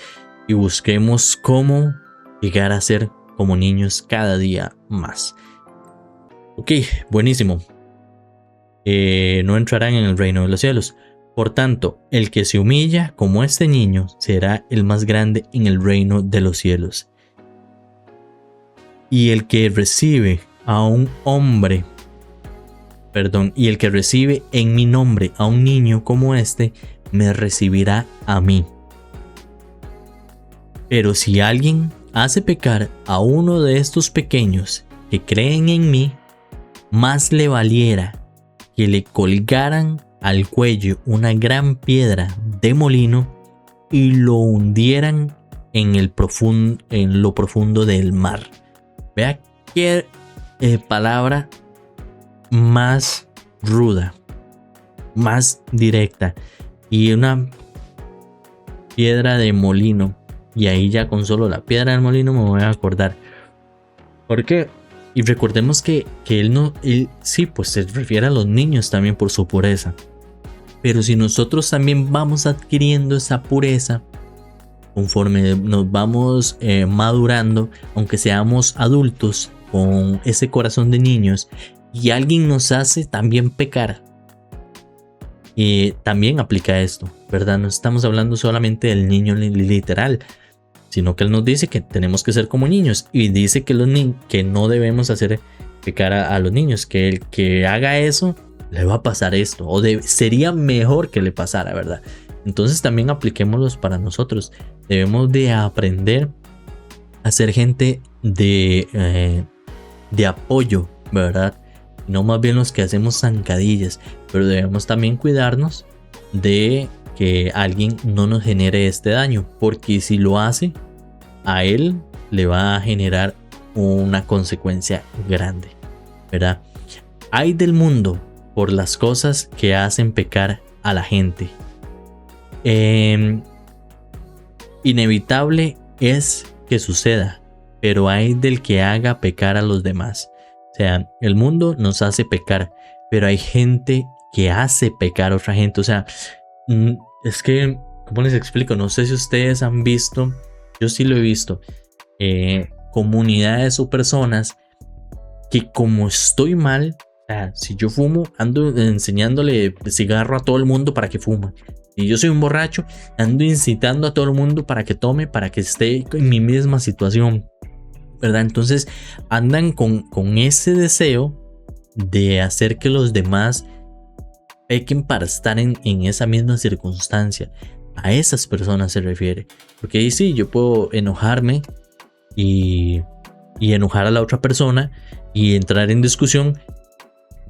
Y busquemos cómo llegar a ser como niños cada día más. Ok, buenísimo. No entrarán en el reino de los cielos. Por tanto, el que se humilla como este niño será el más grande en el reino de los cielos. Y el que recibe a un hombre, y el que recibe en mi nombre a un niño como este, me recibirá a mí. Pero si alguien hace pecar a uno de estos pequeños que creen en mí, más le valiera que le colgaran al cuello una gran piedra de molino y lo hundieran en lo profundo del mar. Vea qué palabra más ruda, más directa. Y una piedra de molino. Y ahí ya con solo la piedra del molino me voy a acordar. ¿Por qué? Y recordemos que él sí, pues se refiere a los niños también por su pureza. Pero si nosotros también vamos adquiriendo esa pureza, conforme nos vamos madurando, aunque seamos adultos con ese corazón de niños, y alguien nos hace también pecar, también aplica esto, ¿verdad? No estamos hablando solamente del niño literal, sino que él nos dice que tenemos que ser como niños, y dice que que no debemos hacer pecar a los niños, que el que haga eso le va a pasar esto, o sería mejor que le pasara, ¿verdad? Entonces también apliquémoslos para nosotros. Debemos de aprender a ser gente de apoyo, ¿verdad? No más bien los que hacemos zancadillas, pero debemos también cuidarnos de que alguien no nos genere este daño, porque si lo hace, a él le va a generar una consecuencia grande, ¿verdad? Ay del mundo por las cosas que hacen pecar a la gente. Inevitable es que suceda, pero ay del que haga pecar a los demás. O sea, el mundo nos hace pecar, pero hay gente que hace pecar a otra gente. O sea, es que, ¿cómo les explico? No sé si ustedes han visto, yo sí lo he visto, comunidades o personas que como estoy mal, o sea, si yo fumo, ando enseñándole cigarro a todo el mundo para que fuma. Si yo soy un borracho, ando incitando a todo el mundo para que tome, para que esté en mi misma situación, ¿verdad? Entonces andan con ese deseo de hacer que los demás pequen para estar en esa misma circunstancia. A esas personas se refiere. Porque ahí sí, yo puedo enojarme y enojar a la otra persona y entrar en discusión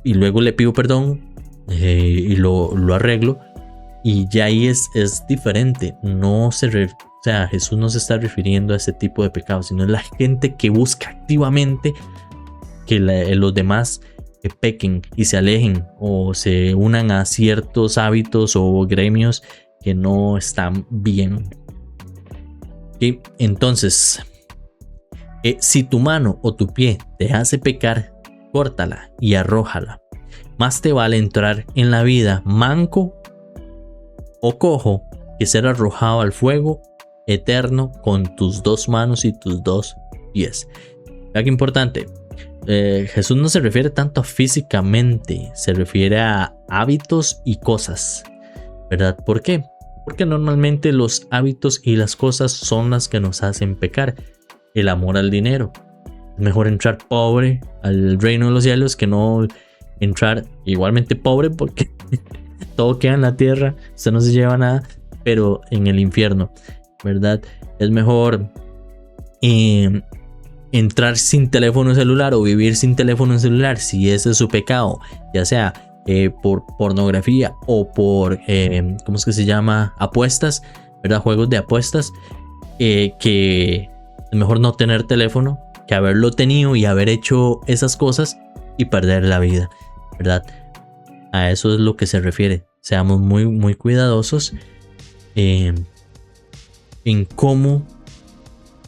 y luego le pido perdón y lo arreglo, y ya ahí es diferente. O sea, Jesús no se está refiriendo a ese tipo de pecados, sino es la gente que busca activamente que los demás pequen y se alejen o se unan a ciertos hábitos o gremios que no están bien. ¿Okay? Entonces, si tu mano o tu pie te hace pecar, córtala y arrójala. Más te vale entrar en la vida manco o cojo que ser arrojado al fuego eterno con tus 2 manos y tus 2 pies. Vea que importante. Jesús no se refiere tanto a físicamente, se refiere a hábitos y cosas, ¿verdad? ¿Por qué? Porque normalmente los hábitos y las cosas son las que nos hacen pecar. El amor al dinero. Es mejor entrar pobre al reino de los cielos que no entrar igualmente pobre, porque todo queda en la tierra, usted no se lleva nada, pero en el infierno, ¿verdad? Es mejor entrar sin teléfono celular o vivir sin teléfono celular, si ese es su pecado, ya sea por pornografía o por, ¿cómo es que se llama? Apuestas, ¿verdad? Juegos de apuestas, que es mejor no tener teléfono que haberlo tenido y haber hecho esas cosas y perder la vida, ¿verdad? A eso es lo que se refiere. Seamos muy, muy cuidadosos en cómo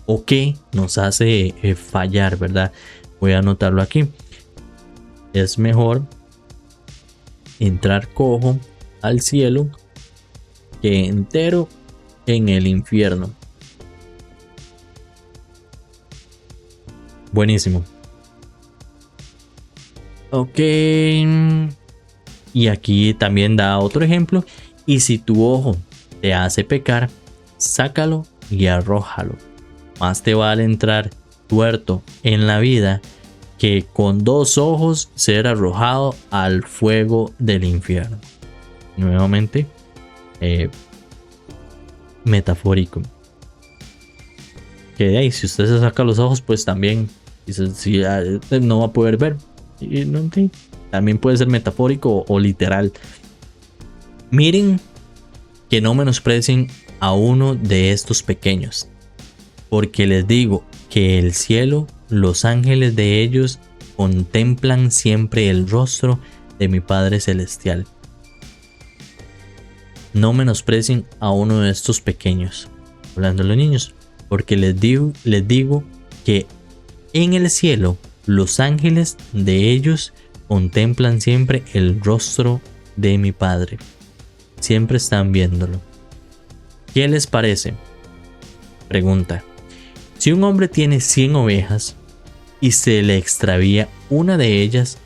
o qué nos hace fallar, ¿verdad? Voy a anotarlo aquí. Es mejor entrar cojo al cielo que entero en el infierno. Buenísimo. Ok. Y aquí también da otro ejemplo. Y si tu ojo te hace pecar, sácalo y arrójalo. Más te vale entrar tuerto en la vida que con 2 ojos ser arrojado al fuego del infierno. Nuevamente, metafórico. Que de ahí, si usted se saca los ojos, pues también si no va a poder ver. Y no, también puede ser metafórico o literal. Miren que no menosprecien a uno de estos pequeños, porque les digo que el cielo, los ángeles de ellos contemplan siempre el rostro de mi Padre Celestial. No menosprecien a uno de estos pequeños, hablando de los niños, porque les digo que en el cielo los ángeles de ellos contemplan siempre el rostro de mi Padre. Siempre están viéndolo. ¿Qué les parece? Pregunta. Si un hombre tiene 100 ovejas y se le extravía una de ellas,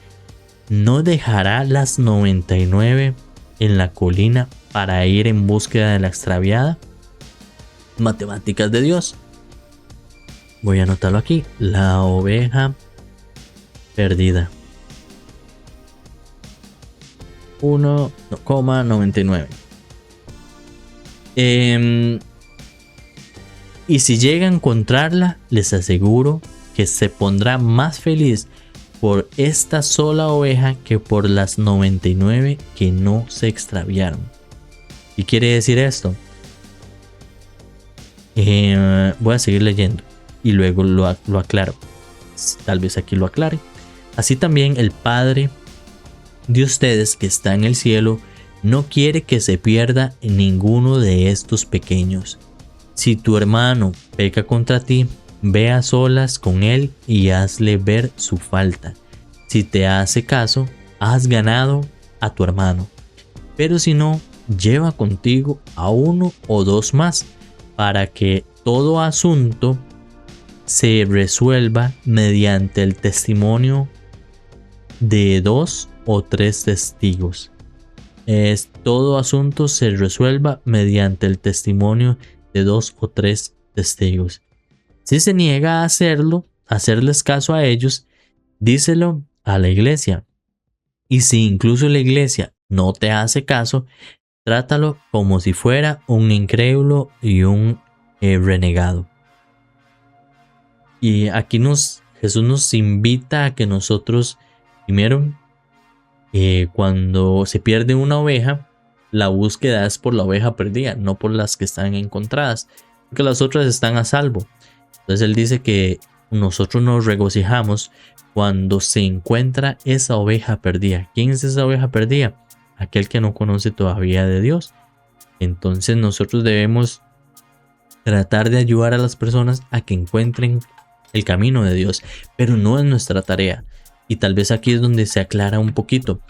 ¿no dejará las 99 en la colina para ir en búsqueda de la extraviada? Matemáticas de Dios. Voy a anotarlo aquí. La oveja perdida. 1,99. Y si llega a encontrarla, les aseguro que se pondrá más feliz por esta sola oveja que por las 99 que no se extraviaron. ¿Y quiere decir esto? Voy a seguir leyendo y luego lo aclaro. Tal vez aquí lo aclare. Así también el Padre de ustedes que está en el cielo no quiere que se pierda ninguno de estos pequeños. Si tu hermano peca contra ti, ve a solas con él y hazle ver su falta. Si te hace caso, has ganado a tu hermano. Pero si no, lleva contigo a 1 o 2 más, para que todo asunto se resuelva mediante el testimonio de 2 o 3 testigos. Todo asunto se resuelva mediante el testimonio de 2 o 3 testigos. Si se niega a hacerles caso a ellos, díselo a la iglesia. Y si incluso la iglesia no te hace caso, trátalo como si fuera un incrédulo y un renegado. Y aquí Jesús nos invita a que nosotros, primero, cuando se pierde una oveja, la búsqueda es por la oveja perdida, no por las que están encontradas, porque las otras están a salvo. Entonces él dice que nosotros nos regocijamos cuando se encuentra esa oveja perdida. ¿Quién es esa oveja perdida? Aquel que no conoce todavía de Dios. Entonces nosotros debemos tratar de ayudar a las personas a que encuentren el camino de Dios, pero no es nuestra tarea. Y tal vez aquí es donde se aclara un poquito.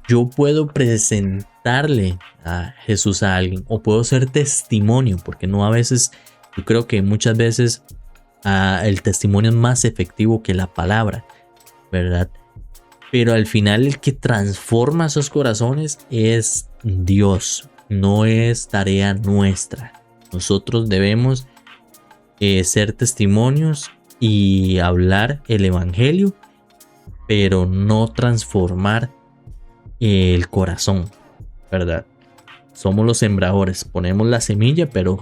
Yo puedo presentarle a Jesús a alguien, o puedo ser testimonio, porque no a veces Yo creo que muchas veces el testimonio es más efectivo que la palabra, ¿verdad? Pero al final el que transforma esos corazones es Dios, no es tarea nuestra. Nosotros debemos ser testimonios y hablar el evangelio, pero no transformar el corazón, ¿verdad? Somos los sembradores, ponemos la semilla, pero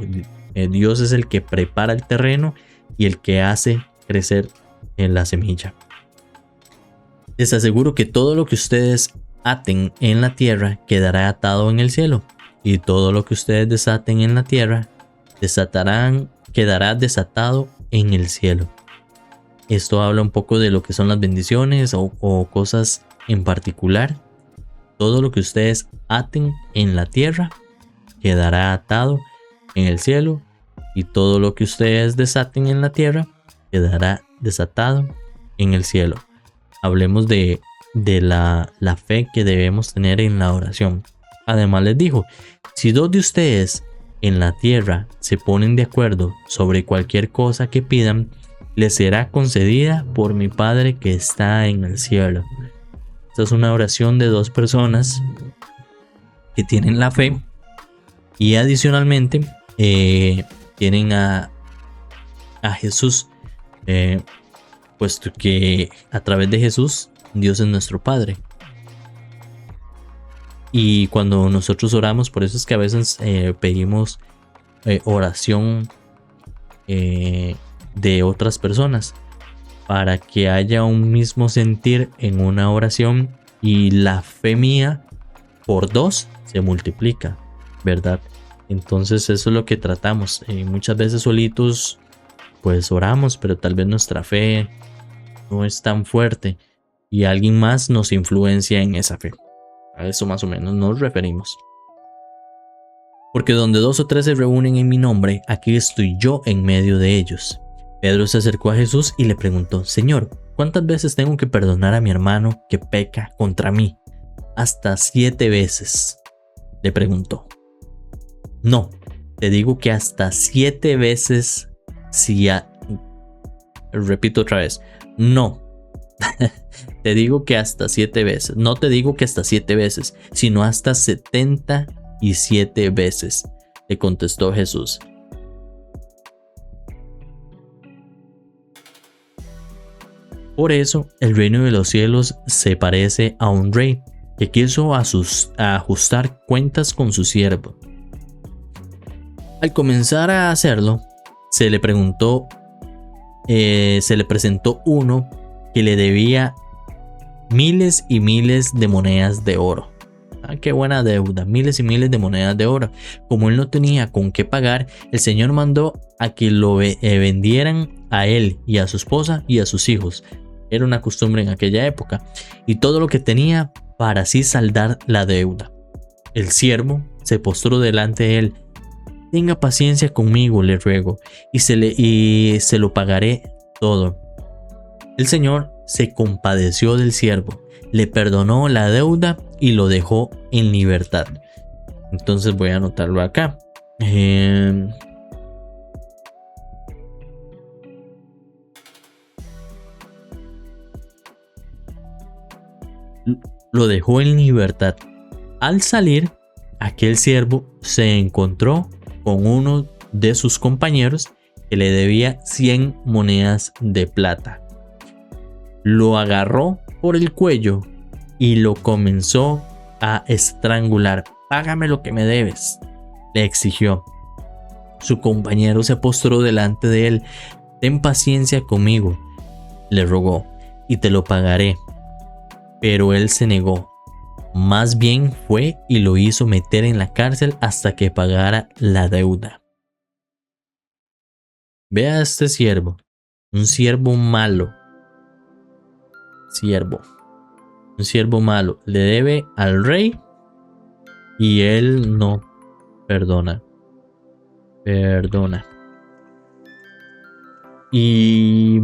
Dios es el que prepara el terreno y el que hace crecer en la semilla. Les aseguro que todo lo que ustedes aten en la tierra quedará atado en el cielo, y todo lo que ustedes desaten en la tierra quedará desatado en el cielo. Esto habla un poco de lo que son las bendiciones o cosas en particular. Todo lo que ustedes aten en la tierra quedará atado en el cielo, y todo lo que ustedes desaten en la tierra quedará desatado en el cielo. Hablemos de la fe que debemos tener en la oración. Además les dijo, si dos de ustedes en la tierra se ponen de acuerdo sobre cualquier cosa que pidan, les será concedida por mi Padre que está en el cielo. Esta es una oración de dos personas que tienen la fe y adicionalmente tienen a Jesús, puesto que a través de Jesús Dios es nuestro Padre. Y cuando nosotros oramos, por eso es que a veces pedimos oración de otras personas, para que haya un mismo sentir en una oración y la fe mía por dos se multiplica, ¿verdad? Entonces eso es lo que tratamos. Muchas veces solitos pues oramos, pero tal vez nuestra fe no es tan fuerte y alguien más nos influencia en esa fe. A eso más o menos nos referimos. Porque donde dos o tres se reúnen en mi nombre, aquí estoy yo en medio de ellos. Pedro se acercó a Jesús y le preguntó, Señor, ¿cuántas veces tengo que perdonar a mi hermano que peca contra mí? Hasta 7 veces, le preguntó. No, te digo que hasta 7 veces repito otra vez, no. Te digo que hasta 7 veces. No te digo que hasta 7 veces, sino hasta 77 veces, le contestó Jesús. Por eso el reino de los cielos se parece a un rey que quiso ajustar cuentas con su siervo. Al comenzar a hacerlo, se le presentó uno que le debía miles y miles de monedas de oro. Qué buena deuda, miles y miles de monedas de oro. Como él no tenía con qué pagar, el Señor mandó a que lo vendieran a él y a su esposa y a sus hijos. Era una costumbre en aquella época. Y todo lo que tenía para así saldar la deuda. El siervo se postró delante de él. Tenga paciencia conmigo, le ruego, y se lo pagaré todo. El Señor se compadeció del siervo, le perdonó la deuda y lo dejó en libertad. Entonces voy a anotarlo acá. Lo dejó en libertad. Al salir, aquel siervo se encontró con uno de sus compañeros que le debía 100 monedas de plata. Lo agarró por el cuello y lo comenzó a estrangular. Págame lo que me debes, le exigió. Su compañero se postró delante de él. Ten paciencia conmigo, le rogó, y te lo pagaré. Pero él se negó. Más bien fue y lo hizo meter en la cárcel hasta que pagara la deuda. Ve a este siervo, un siervo malo. Un siervo malo, le debe al rey y él no perdona. Y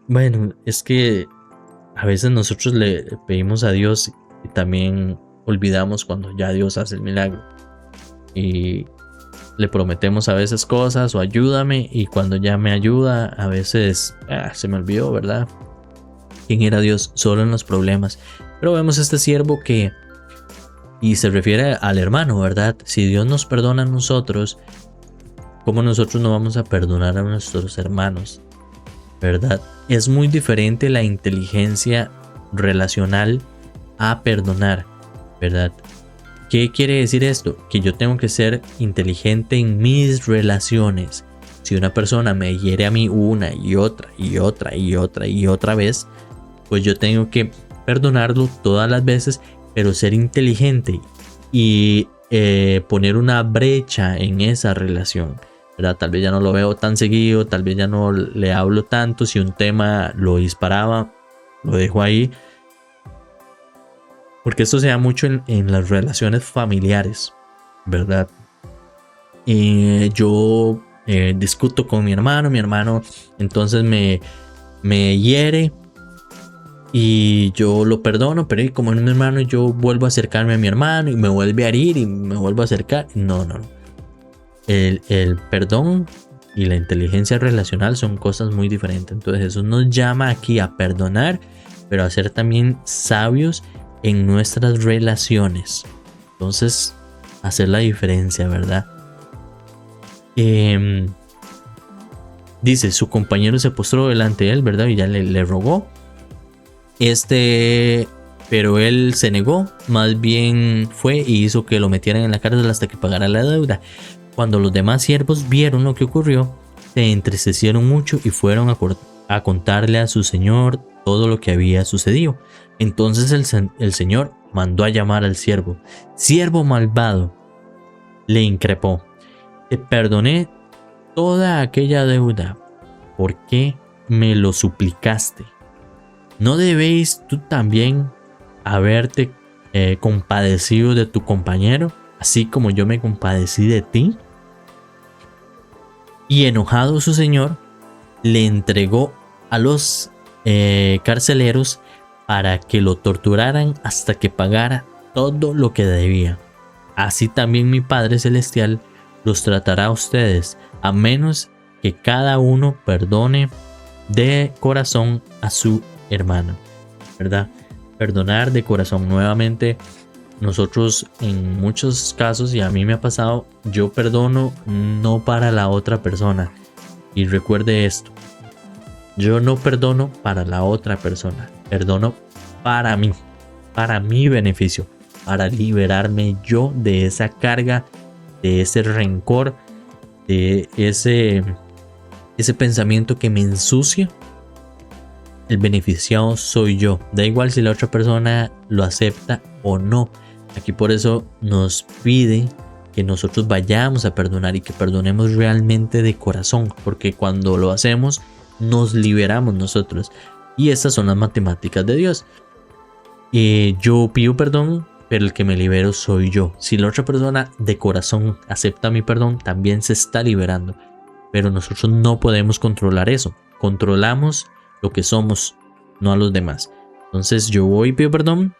bueno, es que a veces nosotros le pedimos a Dios y también olvidamos cuando ya Dios hace el milagro. Y le prometemos a veces cosas o ayúdame, y cuando ya me ayuda a veces se me olvidó, ¿verdad? ¿Quién era Dios? Solo en los problemas. Pero vemos este siervo que, y se refiere al hermano, ¿verdad? Si Dios nos perdona a nosotros, ¿cómo nosotros no vamos a perdonar a nuestros hermanos? ¿Verdad? Es muy diferente la inteligencia relacional a perdonar, ¿verdad? ¿Qué quiere decir esto? Que yo tengo que ser inteligente en mis relaciones. Si una persona me hiere a mí una y otra y otra y otra y otra vez, pues yo tengo que perdonarlo todas las veces, pero ser inteligente y poner una brecha en esa relación, ¿verdad? Tal vez ya no lo veo tan seguido, tal vez ya no le hablo tanto. Si un tema lo disparaba, lo dejo ahí. Porque esto se da mucho en las relaciones familiares, ¿verdad? Yo discuto con mi hermano entonces me hiere y yo lo perdono, pero como es mi hermano, yo vuelvo a acercarme a mi hermano y me vuelve a herir y me vuelvo a acercar. No. El perdón y la inteligencia relacional son cosas muy diferentes. Entonces Jesús nos llama aquí a perdonar, pero a ser también sabios en nuestras relaciones. Entonces, hacer la diferencia, ¿verdad? Dice, su compañero se postró delante de él, ¿verdad? Y ya le rogó. Pero él se negó, más bien fue y hizo que lo metieran en la cárcel hasta que pagara la deuda. Cuando los demás siervos vieron lo que ocurrió, se entristecieron mucho y fueron a contarle a su señor todo lo que había sucedido. Entonces el señor mandó a llamar al siervo. Siervo malvado, le increpó, te perdoné toda aquella deuda. ¿Por qué me lo suplicaste? ¿No debéis tú también haberte compadecido de tu compañero, así como yo me compadecí de ti? Y enojado su señor, le entregó a los carceleros para que lo torturaran hasta que pagara todo lo que debía. Así también mi Padre Celestial los tratará a ustedes, a menos que cada uno perdone de corazón a su hermano, ¿verdad? Perdonar de corazón. Nuevamente, nosotros en muchos casos, y a mí me ha pasado, yo perdono no para la otra persona. Y recuerde esto, yo no perdono para la otra persona, perdono para mí, para mi beneficio, para liberarme yo de esa carga, de ese rencor, de ese pensamiento que me ensucia. El beneficiado soy yo, da igual si la otra persona lo acepta o no. Aquí por eso nos pide que nosotros vayamos a perdonar y que perdonemos realmente de corazón, porque cuando lo hacemos nos liberamos nosotros, y estas son las matemáticas de Dios. Yo pido perdón, pero el que me libero soy yo. Si la otra persona de corazón acepta mi perdón, también se está liberando, pero nosotros no podemos controlar eso. Controlamos lo que somos, no a los demás. Entonces yo voy y pido perdón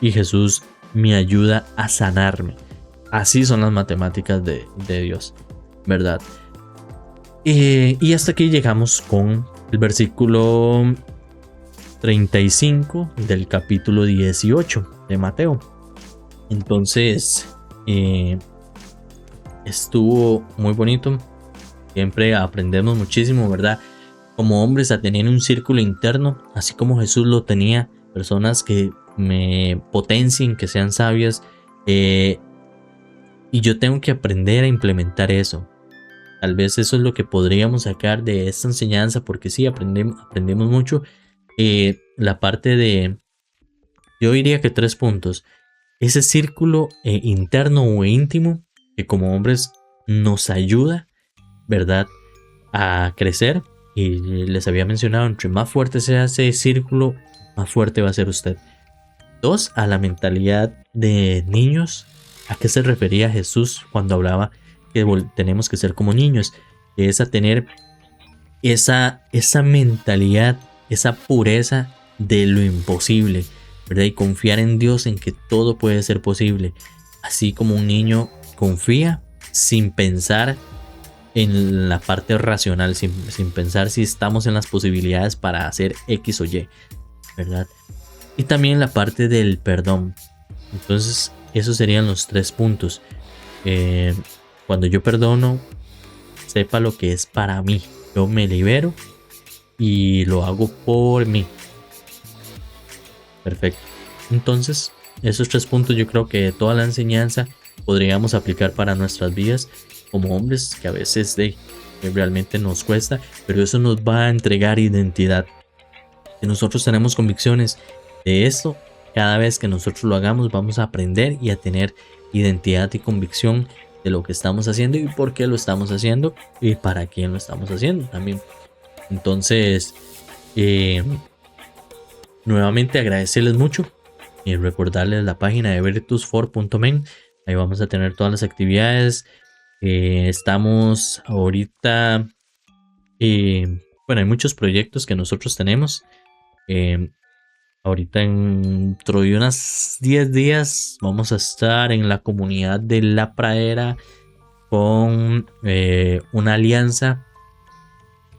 y Jesús me ayuda a sanarme. Así son las matemáticas de Dios, ¿verdad? Y hasta aquí llegamos con el versículo 35 del capítulo 18 de Mateo. Entonces estuvo muy bonito. Siempre aprendemos muchísimo, ¿verdad? Como hombres, a tener un círculo interno, así como Jesús lo tenía. Personas que me potencien, que sean sabias. Y yo tengo que aprender a implementar eso. Tal vez eso es lo que podríamos sacar de esta enseñanza, porque sí, aprendemos mucho. La parte de, yo diría que 3 puntos. Ese círculo interno o íntimo que como hombres nos ayuda, ¿verdad?, a crecer. Y les había mencionado, entre más fuerte sea ese círculo, más fuerte va a ser usted. 2, a la mentalidad de niños. ¿A qué se refería Jesús cuando hablaba que tenemos que ser como niños? Que es a tener esa mentalidad, esa pureza de lo imposible, ¿verdad? Y confiar en Dios, en que todo puede ser posible. Así como un niño confía, sin pensar en la parte racional, sin pensar si estamos en las posibilidades para hacer X o Y, ¿verdad? Y también la parte del perdón. Entonces, esos serían los 3 puntos. Cuando yo perdono, sepa lo que es para mí. Yo me libero y lo hago por mí. Perfecto. Entonces, esos 3 puntos yo creo que toda la enseñanza podríamos aplicar para nuestras vidas como hombres, que a veces realmente nos cuesta, pero eso nos va a entregar identidad. Si nosotros tenemos convicciones de esto, cada vez que nosotros lo hagamos vamos a aprender y a tener identidad y convicción de lo que estamos haciendo y por qué lo estamos haciendo y para quién lo estamos haciendo también. Entonces, nuevamente agradecerles mucho y recordarles la página de virtus4.men. Ahí vamos a tener todas las actividades. Estamos ahorita, bueno, hay muchos proyectos que nosotros tenemos. Ahorita dentro de unos 10 días vamos a estar en la comunidad de La Pradera con una alianza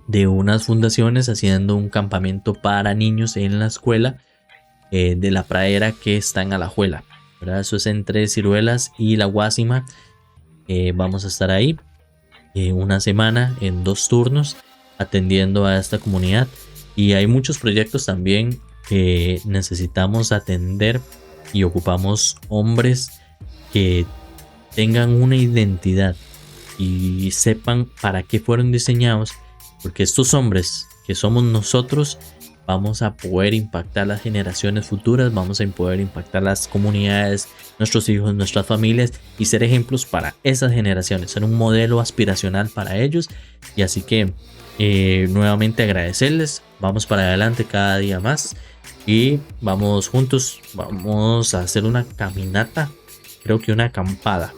de unas fundaciones haciendo un campamento para niños en la escuela de La Pradera que está en Alajuela, ¿verdad? Eso es entre Ciruelas y La Guásima. Vamos a estar ahí una semana en 2 turnos atendiendo a esta comunidad, y hay muchos proyectos también que necesitamos atender y ocupamos hombres que tengan una identidad y sepan para qué fueron diseñados, porque estos hombres que somos nosotros vamos a poder impactar las generaciones futuras, vamos a poder impactar las comunidades, nuestros hijos, nuestras familias, y ser ejemplos para esas generaciones, ser un modelo aspiracional para ellos. Y así que nuevamente agradecerles, vamos para adelante cada día más y vamos juntos, vamos a hacer una caminata, creo que una acampada,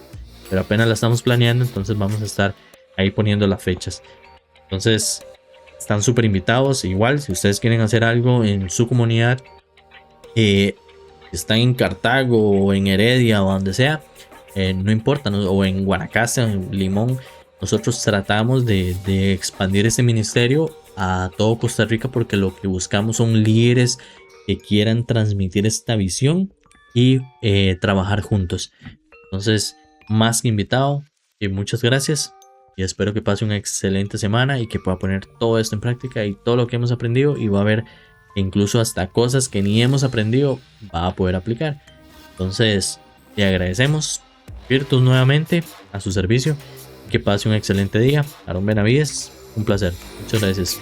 pero apenas la estamos planeando, entonces vamos a estar ahí poniendo las fechas. Entonces están súper invitados. Igual, si ustedes quieren hacer algo en su comunidad, están en Cartago o en Heredia o donde sea, no importa, ¿no? O en Guanacaste, en Limón, nosotros tratamos de expandir este ministerio a todo Costa Rica, porque lo que buscamos son líderes que quieran transmitir esta visión y trabajar juntos. Entonces, más que invitado, y muchas gracias. Y espero que pase una excelente semana y que pueda poner todo esto en práctica y todo lo que hemos aprendido, y va a haber incluso hasta cosas que ni hemos aprendido va a poder aplicar. Entonces, le agradecemos. Virtus nuevamente a su servicio. Que pase un excelente día. Aaron Benavides, un placer. Muchas gracias.